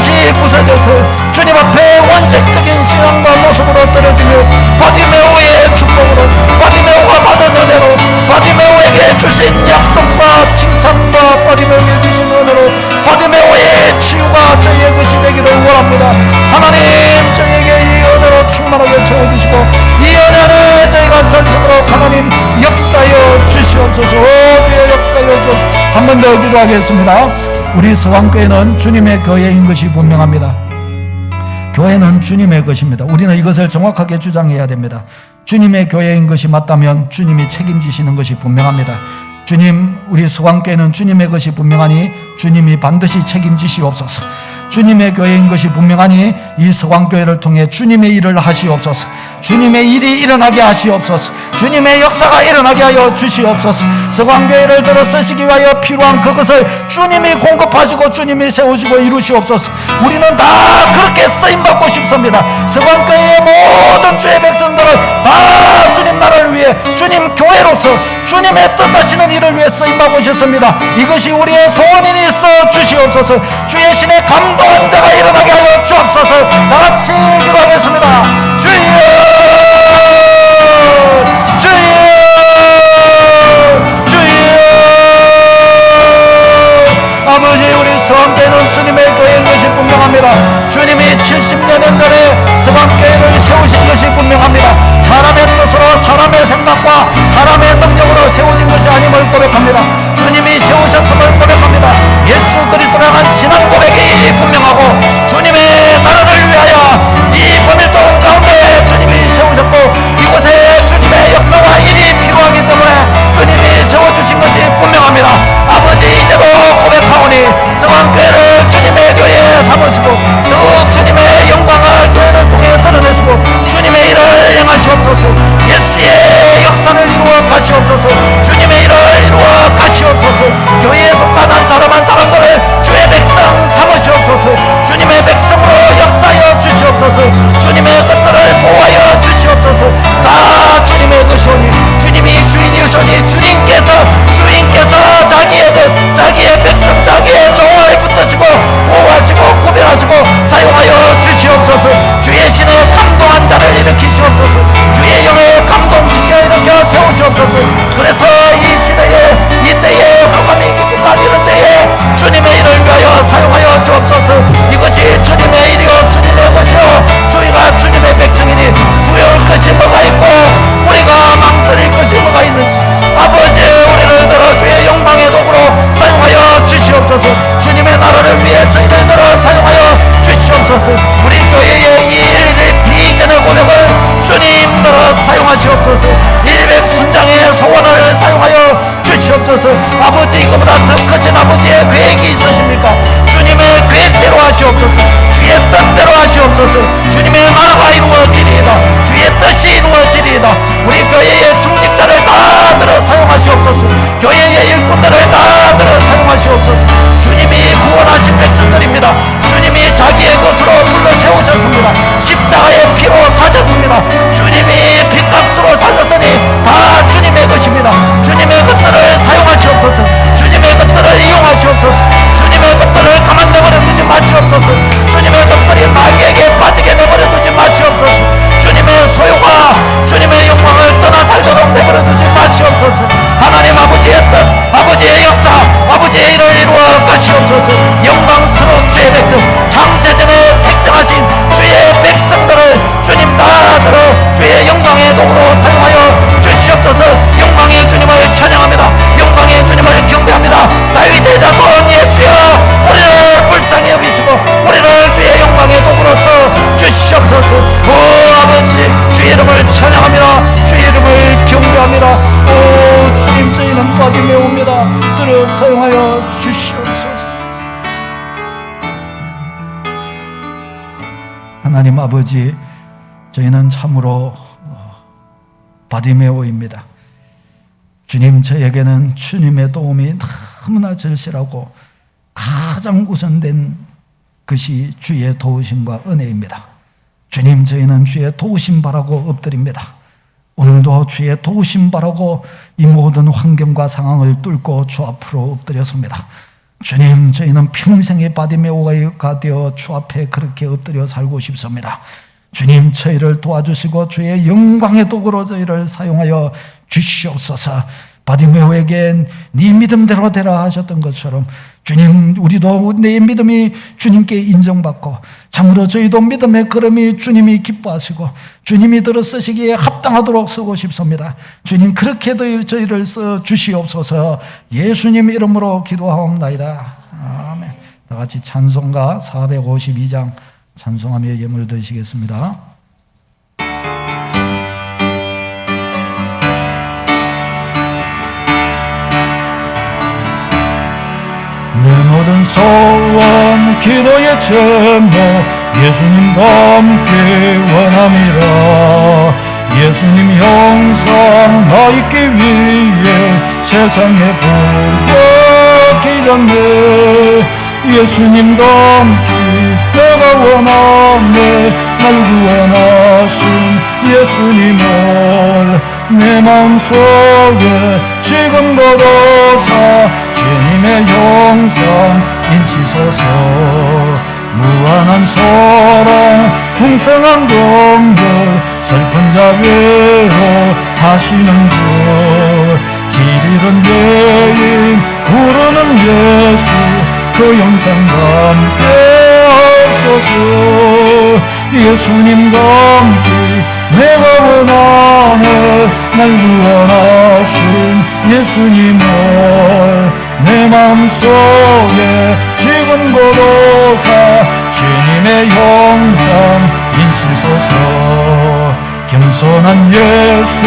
그것이 부서져서 주님 앞에 원색적인 신앙과 모습으로 떨어지며 바디메오의 축복으로, 바디메오가 받은 은혜로, 바디메오에게 주신 약속과 칭찬과 바디메오에게 주신 은혜로 바디메오의 치유가 저희의 것이 되기를 원합니다. 하나님, 저희에게 이 은혜로 충만하게 채워주시고 이 은혜를 저희가 전심으로 하나님 역사여 주시옵소서. 주의 역사여 주옵소서. 한 번 더 기도하겠습니다. 우리 서강교회는 주님의 교회인 것이 분명합니다. 교회는 주님의 것입니다. 우리는 이것을 정확하게 주장해야 됩니다. 주님의 교회인 것이 맞다면 주님이 책임지시는 것이 분명합니다. 주님, 우리 서강교회는 주님의 것이 분명하니 주님이 반드시 책임지시옵소서. 주님의 교회인 것이 분명하니 이 서강교회를 통해 주님의 일을 하시옵소서. 주님의 일이 일어나게 하시옵소서. 주님의 역사가 일어나게 하여 주시옵소서. 서강교회를 들어 쓰시기 위하여 필요한 그것을 주님이 공급하시고 주님이 세우시고 이루시옵소서. 우리는 다 그렇게 쓰임받고 싶습니다. 서강교회의 모든 주의 백성들을 다 주님 나라를 위해, 주님 교회로서 주님의 뜻하시는 일을 위해 쓰임받고 싶습니다. 이것이 우리의 소원이니 있어 주시옵소서. 주의 신의 감동한 자가 일어나게 하여 주옵소서. 다같이 기도하겠습니다. 주여, 주여, 주여. 아버지, 우리 서강교회는 주님의 교회인 것이 분명합니다. 주님이 70여 년 전에 서강교회를 세우신 것이 분명합니다. 사람의 뜻으로, 사람의 생각과 사람의 능력으로 세워진 것이 아님을 고백합니다. 주님이 세우셨음을 고백합니다. 예수 그리스도를 향한 신앙 고백이 분명하고 주님의 나라를 위하여 이 범일동 가운데 주님이 세우셨고 이곳에 주님의 역사와 일이 필요하기 때문에 주님이 세워주신 것이 분명합니다. 아버지, 이제도 고백하오니 서강교회를 주님의 교회에 삼으시고 또 주님의 영광을 교회를 통해 드러내시고 주님의 일을 행하시옵소서. 예수의 역사를 이루어 가시옵소서. 주님의 일을 이루어 가시옵소서. 교회에 속한 한 사람 한 사람들을 주의 백성 삼으시옵소서. 주님의 백성으로 역사하여 주시옵소서. 주님의 것들을 보호하여 주시옵소서. 다 주님의 것이오니 주님이 주인이오시니 주인께서 자기의 것, 자기의 백성, 자기의 종을 붙드시고 보호하시고 구별하시고 사용하여 주시옵소서. 주의 신의 감동한 자를 일으키시옵소서. 주의 영의 감동시켜 일으켜 세우시옵소서. 그래서 이 시대에, 이때에 흑암이 기습한 이런 때에 주님의 일을 위하여 사용하여 주옵소서. 이것이 주님의 일이요 주님의 것이요 저희가 주님의 백성이니 두려울 것이 뭐가 있고 우리가 망설일 것이 뭐가 있는지 아버지, 우리를 들어 주의 영광의 도구로 사용하여 주시옵소서. 주님의 나라를 위해 저희를 들어 사용하여 주시옵소서. 우리 교회의 이 비전의 고백을 주님 들어 사용하시옵소서. 100순장의 소원을 사용하여 주시옵소서. 아버지, 이거보다 더 크신 아버지의 계획이 있으십니까? 주님의 계획대로 하시옵소서. 주의 뜻대로 하시옵소서. 주님의 나라가 이루어지리이다. 주의 뜻이 이루어지리이다. 우리 교회의 중직자를 다 들어 사용하시옵소서. 교회의 일꾼들을 다 들어 사용하시옵소서. 주님이 구원하신 백성들입니다. 주님이 자기의 것으로 불러 세우셨습니다. 십자가의 피로 사셨습니다. 주님이 핏값으로 사셨으니 다 주님의 것입니다. 주님의 것들을 사용하시옵소서. 주님의 것들을 이용하시옵소서. 주님의 것들을 가만 내버려 두지 마시옵소서. 주님의 것들이 마귀에게 빠지게 내버려 두지 마시옵소서. 주님의 소유가 주님의 영광을 떠나 살도록 내버려 두지 마시옵소서. 하나님 아버지의 뜻, 아버지의 역사, 아버지의 일을 이루어 가시옵소서. 영광스러운 주의 백성, 창세전에 택정하신 주의 백성들을 주님 다 들어 주의 영광의 도구로 사용하여 주시옵소서. 영광의 주님을 찬양합니다. 영광의 주님을 경배합니다. 다윗의 자손 예수여, 우리를 불쌍히 여기시고 우리를 주의 영광의 도구로서 주시옵소서. 오 아버지, 주의 이름을 찬양합니다. 주의 이름을 경배합니다. 오 주님, 저희는 바디메오입니다. 들어 사용하여 주시옵소서. 하나님 아버지, 저희는 참으로 바디메오입니다. 주님, 저에게는 주님의 도움이 너무나 절실하고 가장 우선된 것이 주의 도우심과 은혜입니다. 주님, 저희는 주의 도우심 바라고 엎드립니다. 오늘도 주의 도우심 바라고 이 모든 환경과 상황을 뚫고 주 앞으로 엎드렸습니다. 주님, 저희는 평생의 바디메오가 되어 주 앞에 그렇게 엎드려 살고 싶습니다. 주님, 저희를 도와주시고 주의 영광의 도구로 저희를 사용하여 주시옵소서. 바디메오에게 네 믿음대로 되라 하셨던 것처럼 주님, 우리도 내 믿음이 주님께 인정받고 참으로 저희도 믿음의 걸음이 주님이 기뻐하시고 주님이 들어 쓰시기에 합당하도록 쓰고 싶습니다. 주님, 그렇게 저희를 써 주시옵소서. 예수님 이름으로 기도하옵나이다. 아멘. 다 같이 찬송가 452장 찬송하며 예물 드시겠습니다. 내 모든 소원 기도의 제목 예수님과 함께 원함이라. 예수님 형상 나 있기 위해 세상에 불과 기장네. 예수님과 함께 내가 원하네. 날 구원하신 예수님을 내 마음속에 지금 걸어서 주님의 영상 인치소서. 무한한 사랑 풍성한 긍휼 슬픈 자 위로하시는 주. 길 잃은 죄인 부르는 예수 그 영상과 함께 하옵소서. 예수님과 함께 내가 원하네. 날 구원하신 예수님을 내 마음속에 지금 걸어서 주님의 형상 인치소서. 겸손한 예수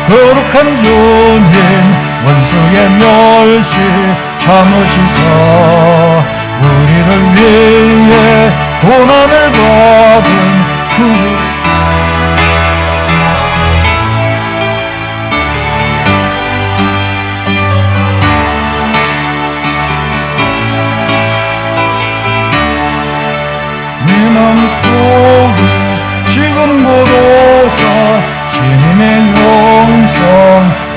거룩한 주님 원수의 멸시 참으시사 우리를 위해 고난을 받은 구주. 내 마음속에 지금 걸어서 주님의 영성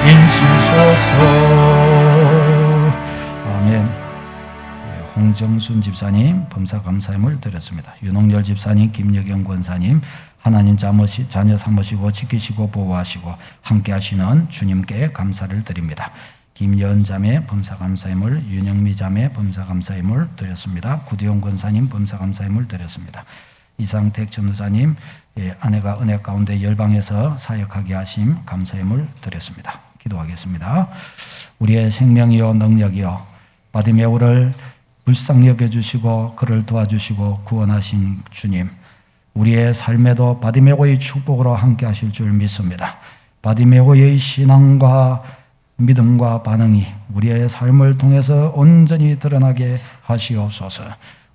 인치소서. 아멘. 홍정순 집사님 범사 감사함을 드렸습니다. 윤홍열 집사님, 김여경 권사님, 하나님 자녀 삼으시고 지키시고 보호하시고 함께 하시는 주님께 감사를 드립니다. 김여은 자매 범사 감사함을, 윤영미 자매 범사 감사함을 드렸습니다. 구디용 권사님 범사 감사함을 드렸습니다. 이상택 전도사님, 아내가 은혜 가운데 열방에서 사역하게 하심 감사함을 드렸습니다. 기도하겠습니다. 우리의 생명이요 능력이요 바디메오를 불쌍히 여겨주시고 그를 도와주시고 구원하신 주님, 우리의 삶에도 바디메오의 축복으로 함께 하실 줄 믿습니다. 바디메오의 신앙과 믿음과 반응이 우리의 삶을 통해서 온전히 드러나게 하시옵소서.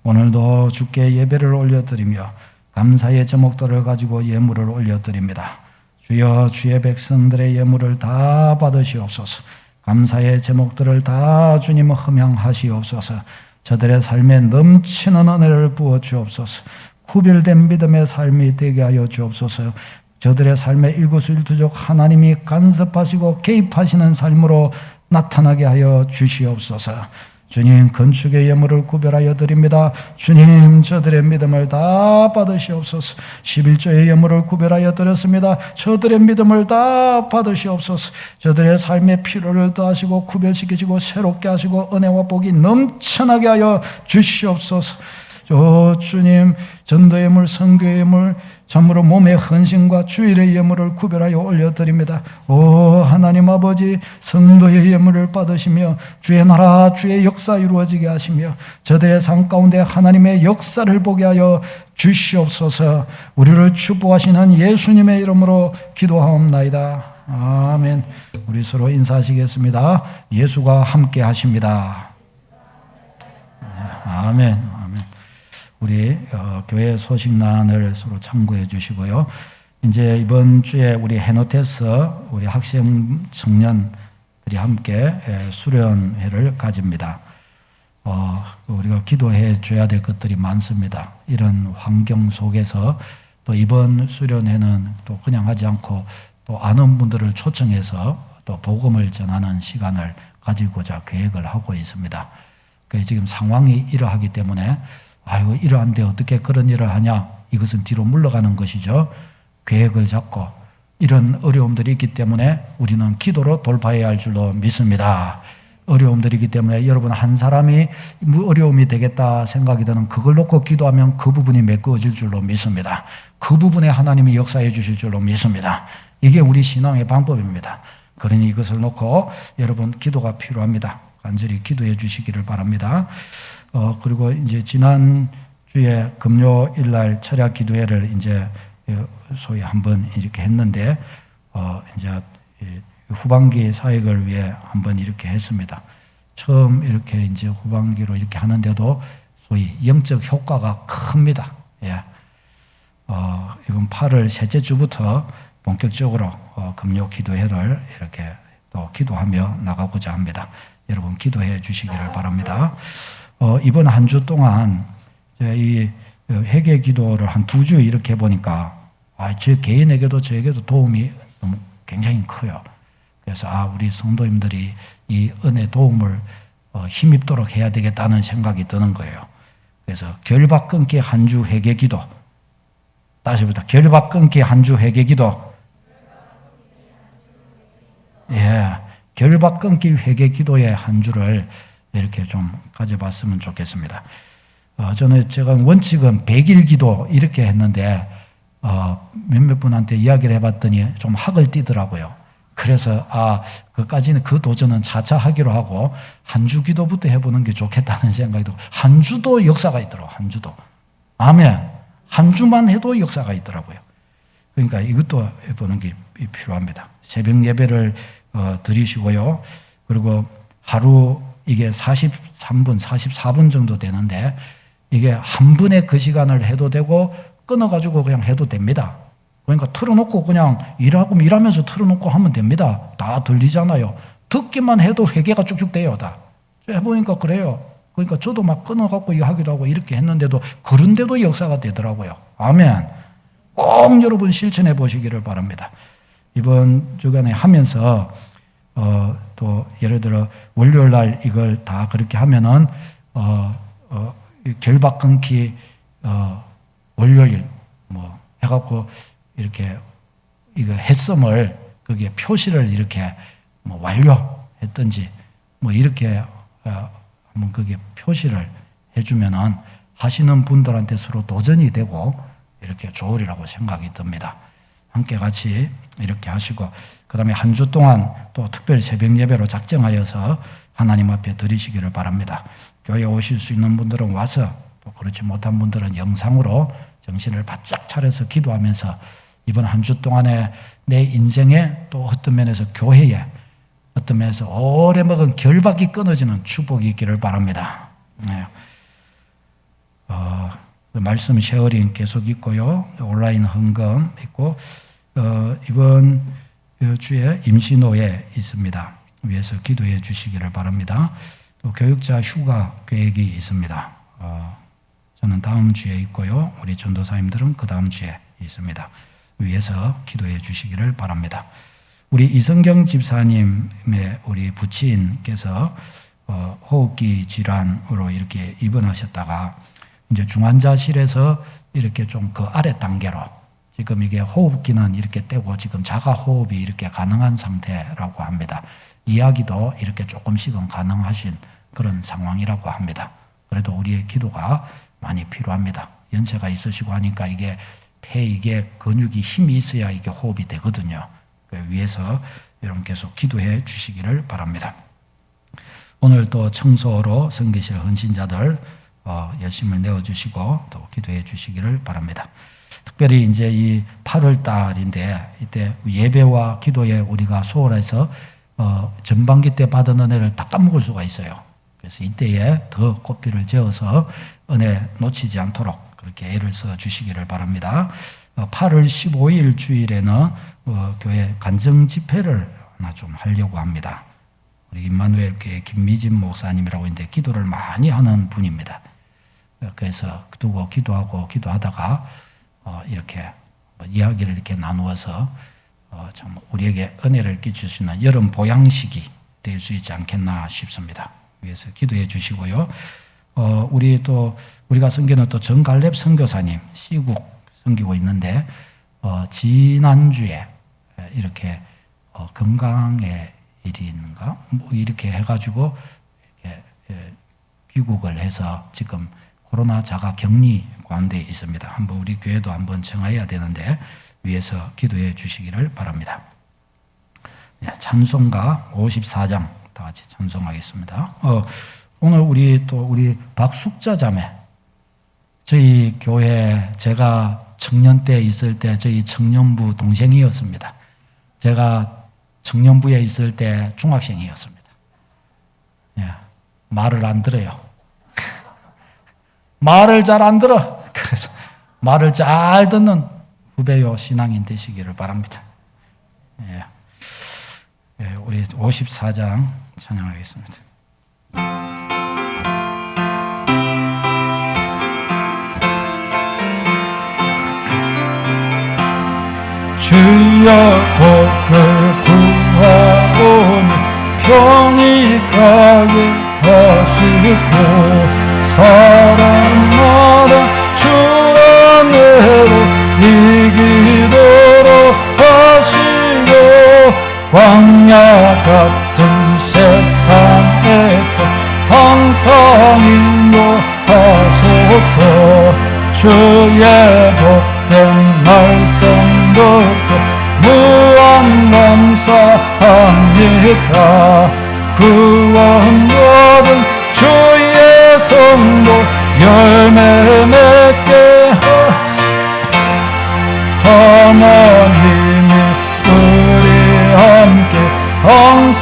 오늘도 주께 예배를 올려드리며 감사의 제목들을 가지고 예물을 올려드립니다. 주여, 주의 백성들의 예물을 다 받으시옵소서. 감사의 제목들을 다 주님 흠양하시옵소서. 저들의 삶에 넘치는 은혜를 부어 주옵소서. 구별된 믿음의 삶이 되게 하여 주옵소서. 저들의 삶에 일거수일투족 하나님이 간섭하시고 개입하시는 삶으로 나타나게 하여 주시옵소서. 주님, 건축의 예물을 구별하여 드립니다. 주님, 저들의 믿음을 다 받으시옵소서. 11조의 예물을 구별하여 드렸습니다. 저들의 믿음을 다 받으시옵소서. 저들의 삶의 필요를 더하시고 구별시키시고 새롭게 하시고 은혜와 복이 넘쳐나게 하여 주시옵소서. 주님, 전도의 예물, 선교의 예물, 참으로 몸의 헌신과 주일의 예물을 구별하여 올려드립니다. 오 하나님 아버지, 성도의 예물을 받으시며 주의 나라, 주의 역사 이루어지게 하시며 저들의 삶 가운데 하나님의 역사를 보게 하여 주시옵소서. 우리를 축복하시는 예수님의 이름으로 기도하옵나이다. 아멘. 우리 서로 인사하시겠습니다. 예수가 함께 하십니다. 아멘. 우리 교회 소식란을 서로 참고해 주시고요. 이제 이번 주에 우리 헤노테스 우리 학생 청년들이 함께 수련회를 가집니다. 우리가 기도해 줘야 될 것들이 많습니다. 이런 환경 속에서 또 이번 수련회는 또 그냥 하지 않고 또 아는 분들을 초청해서 또 복음을 전하는 시간을 가지고자 계획을 하고 있습니다. 지금 상황이 이러하기 때문에 아이고 이러한데 어떻게 그런 일을 하냐, 이것은 뒤로 물러가는 것이죠. 계획을 잡고 이런 어려움들이 있기 때문에 우리는 기도로 돌파해야 할 줄로 믿습니다. 어려움들이기 때문에 여러분 한 사람이 어려움이 되겠다 생각이 드는 그걸 놓고 기도하면 그 부분이 메꿔질 줄로 믿습니다. 그 부분에 하나님이 역사해 주실 줄로 믿습니다. 이게 우리 신앙의 방법입니다. 그러니 이것을 놓고 여러분 기도가 필요합니다. 간절히 기도해 주시기를 바랍니다. 그리고 이제 지난 주에 금요일 날 철야 기도회를 이제 소위 한번 이렇게 했는데 이제 후반기 사역을 위해 한번 이렇게 했습니다. 처음 이렇게 이제 후반기로 이렇게 하는데도 소위 영적 효과가 큽니다. 예. 이번 8월 셋째 주부터 본격적으로 금요 기도회를 이렇게 또 기도하며 나가고자 합니다. 여러분 기도해 주시기를 바랍니다. 이번 한 주 동안 이 회개 기도를 한 2주 이렇게 해보니까 제 개인에게도 저에게도 도움이 너무 굉장히 커요. 그래서 우리 성도님들이 이 은혜 도움을 힘입도록 해야 되겠다는 생각이 드는 거예요. 그래서 결박 끊기 한 주 회개 기도, 다시 보다 결박 끊기 한 주 회개 기도, 예, 결박 끊기 회개 기도의 한 주를 이렇게 좀 가져봤으면 좋겠습니다. 제가 원칙은 100일 기도 이렇게 했는데 몇몇 분한테 이야기를 해봤더니 좀 학을 띠더라고요. 그래서 그까지는 그 도전은 차차 하기로 하고 한 주 기도부터 해보는 게 좋겠다는 생각이 들고, 한 주도 역사가 있더라고요. 한 주도. 아멘. 한 주만 해도 역사가 있더라고요. 그러니까 이것도 해보는 게 필요합니다. 새벽 예배를 드리시고요. 그리고 하루 이게 43분, 44분 정도 되는데 이게 한 번에 그 시간을 해도 되고 끊어가지고 그냥 해도 됩니다. 그러니까 틀어놓고 그냥 일하면서 틀어놓고 하면 됩니다. 다 들리잖아요. 듣기만 해도 회개가 쭉쭉 돼요. 다 해보니까 그래요. 그러니까 저도 막 끊어갖고 이거 하기도 하고 이렇게 했는데도 그런데도 역사가 되더라고요. 아멘. 꼭 여러분 실천해 보시기를 바랍니다. 이번 주간에 하면서 또 예를 들어 월요일 날 이걸 다 그렇게 하면은 결박 끊기 월요일 뭐 해갖고 이렇게 이거 했음을 거기에 표시를 이렇게 뭐 완료했든지 뭐 이렇게 한번 거기에 표시를 해주면은 하시는 분들한테 서로 도전이 되고 이렇게 좋으리라고 생각이 듭니다. 함께 같이 이렇게 하시고 그 다음에 한 주 동안 또 특별히 새벽 예배로 작정하여서 하나님 앞에 드리시기를 바랍니다. 교회에 오실 수 있는 분들은 와서 또 그렇지 못한 분들은 영상으로 정신을 바짝 차려서 기도하면서 이번 한 주 동안에 내 인생에 또 어떤 면에서 교회에 어떤 면에서 오래 먹은 결박이 끊어지는 축복이 있기를 바랍니다. 네. 말씀 쉐어링 계속 있고요. 온라인 헌금 있고 이번 주에 임시노예 있습니다. 위해서 기도해 주시기를 바랍니다. 또 교육자 휴가 계획이 있습니다. 저는 다음 주에 있고요. 우리 전도사님들은 그 다음 주에 있습니다. 위해서 기도해 주시기를 바랍니다. 우리 이성경 집사님의 우리 부친께서 호흡기 질환으로 이렇게 입원하셨다가 이제 중환자실에서 이렇게 좀 그 아래 단계로 지금 이게 호흡기는 이렇게 떼고 지금 자가 호흡이 이렇게 가능한 상태라고 합니다. 이야기도 이렇게 조금씩은 가능하신 그런 상황이라고 합니다. 그래도 우리의 기도가 많이 필요합니다. 연세가 있으시고 하니까 이게 이게 근육이 힘이 있어야 이게 호흡이 되거든요. 위해서 여러분 계속 기도해 주시기를 바랍니다. 오늘 또 청소로 섬기실 헌신자들 열심을 내어주시고 또 기도해 주시기를 바랍니다. 특별히 이제 이 8월 달인데 이때 예배와 기도에 우리가 소홀해서 전반기 때 받은 은혜를 다 까먹을 수가 있어요. 그래서 이때에 더 꽃비를 재어서 은혜 놓치지 않도록 그렇게 애를 써 주시기를 바랍니다. 8월 15일 주일에는 교회 간증 집회를 하나 좀 하려고 합니다. 우리 임마누엘 교회 김미진 목사님이라고 있는데 기도를 많이 하는 분입니다. 그래서 두고 기도하다가 이렇게 이야기를 이렇게 나누어서 참 우리에게 은혜를 끼칠 수 있는 여름 보양식이 될 수 있지 않겠나 싶습니다. 위해서 기도해 주시고요. 우리가 섬기는 또 정갈렙 선교사님 시국 섬기고 있는데 지난주에 이렇게 건강의 일인가 뭐 이렇게 해가지고 이렇게 귀국을 해서 지금 코로나 자가 격리 관대에 있습니다. 한번 우리 교회도 한번 청해야 되는데 위해서 기도해 주시기를 바랍니다. 찬송가 54장 다 같이 찬송하겠습니다. 오늘 우리 박숙자 자매, 저희 교회 제가 청년 때 있을 때 저희 청년부 동생이었습니다. 제가 청년부에 있을 때 중학생이었습니다. 말을 안 들어요. 말을 잘 안 들어. 그래서 말을 잘 듣는 후배요 신앙인 되시기를 바랍니다. 우리 54장 찬양하겠습니다. 주여 복을 구하오니 평이 가게 하시고 사람마다 주 안으로 이기도록 하시고 광야 같은 세상에서 항상 인도하소서. 주의 복된 말씀 듣고 무한 감사합니다. 구원받은 주의 성도 열매 맺게 하소서. 하나님이 우리 함께 항상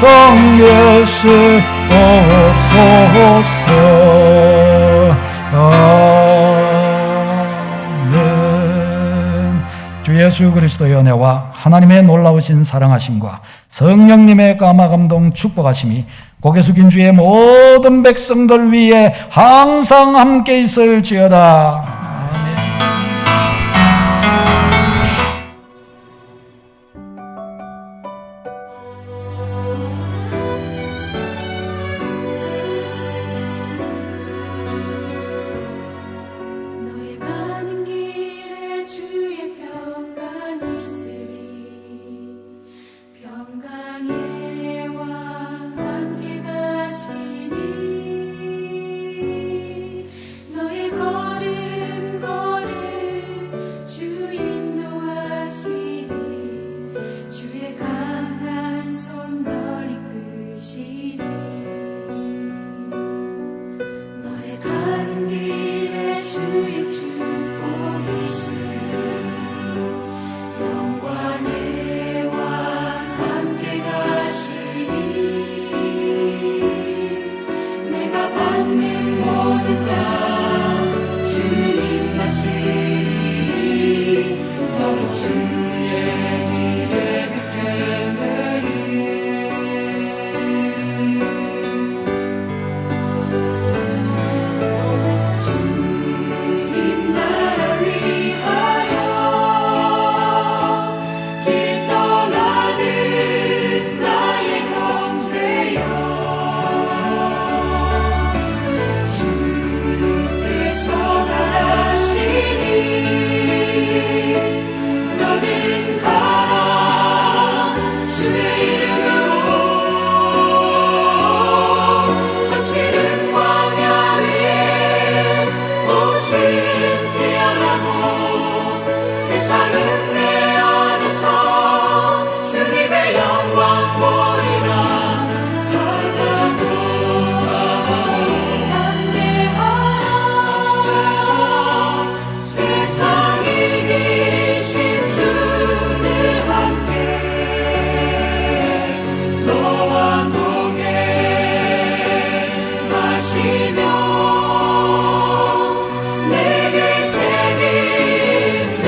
계시옵소서. 아멘. 주 예수 그리스도의 은혜와 하나님의 놀라우신 사랑하심과 성령님의 감화감동 축복하심이 고개 숙인 주의 모든 백성들 위에 항상 함께 있을지어다. 내게 새 힘을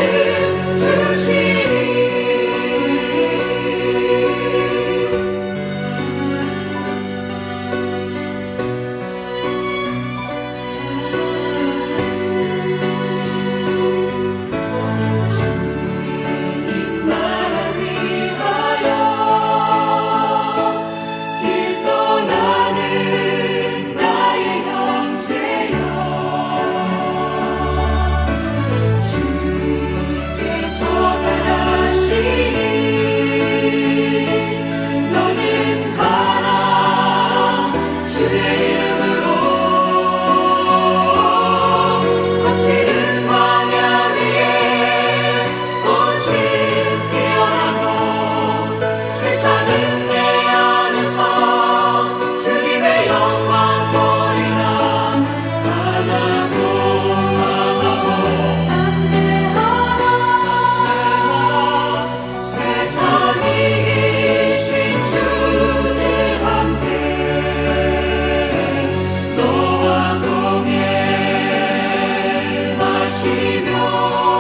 주시며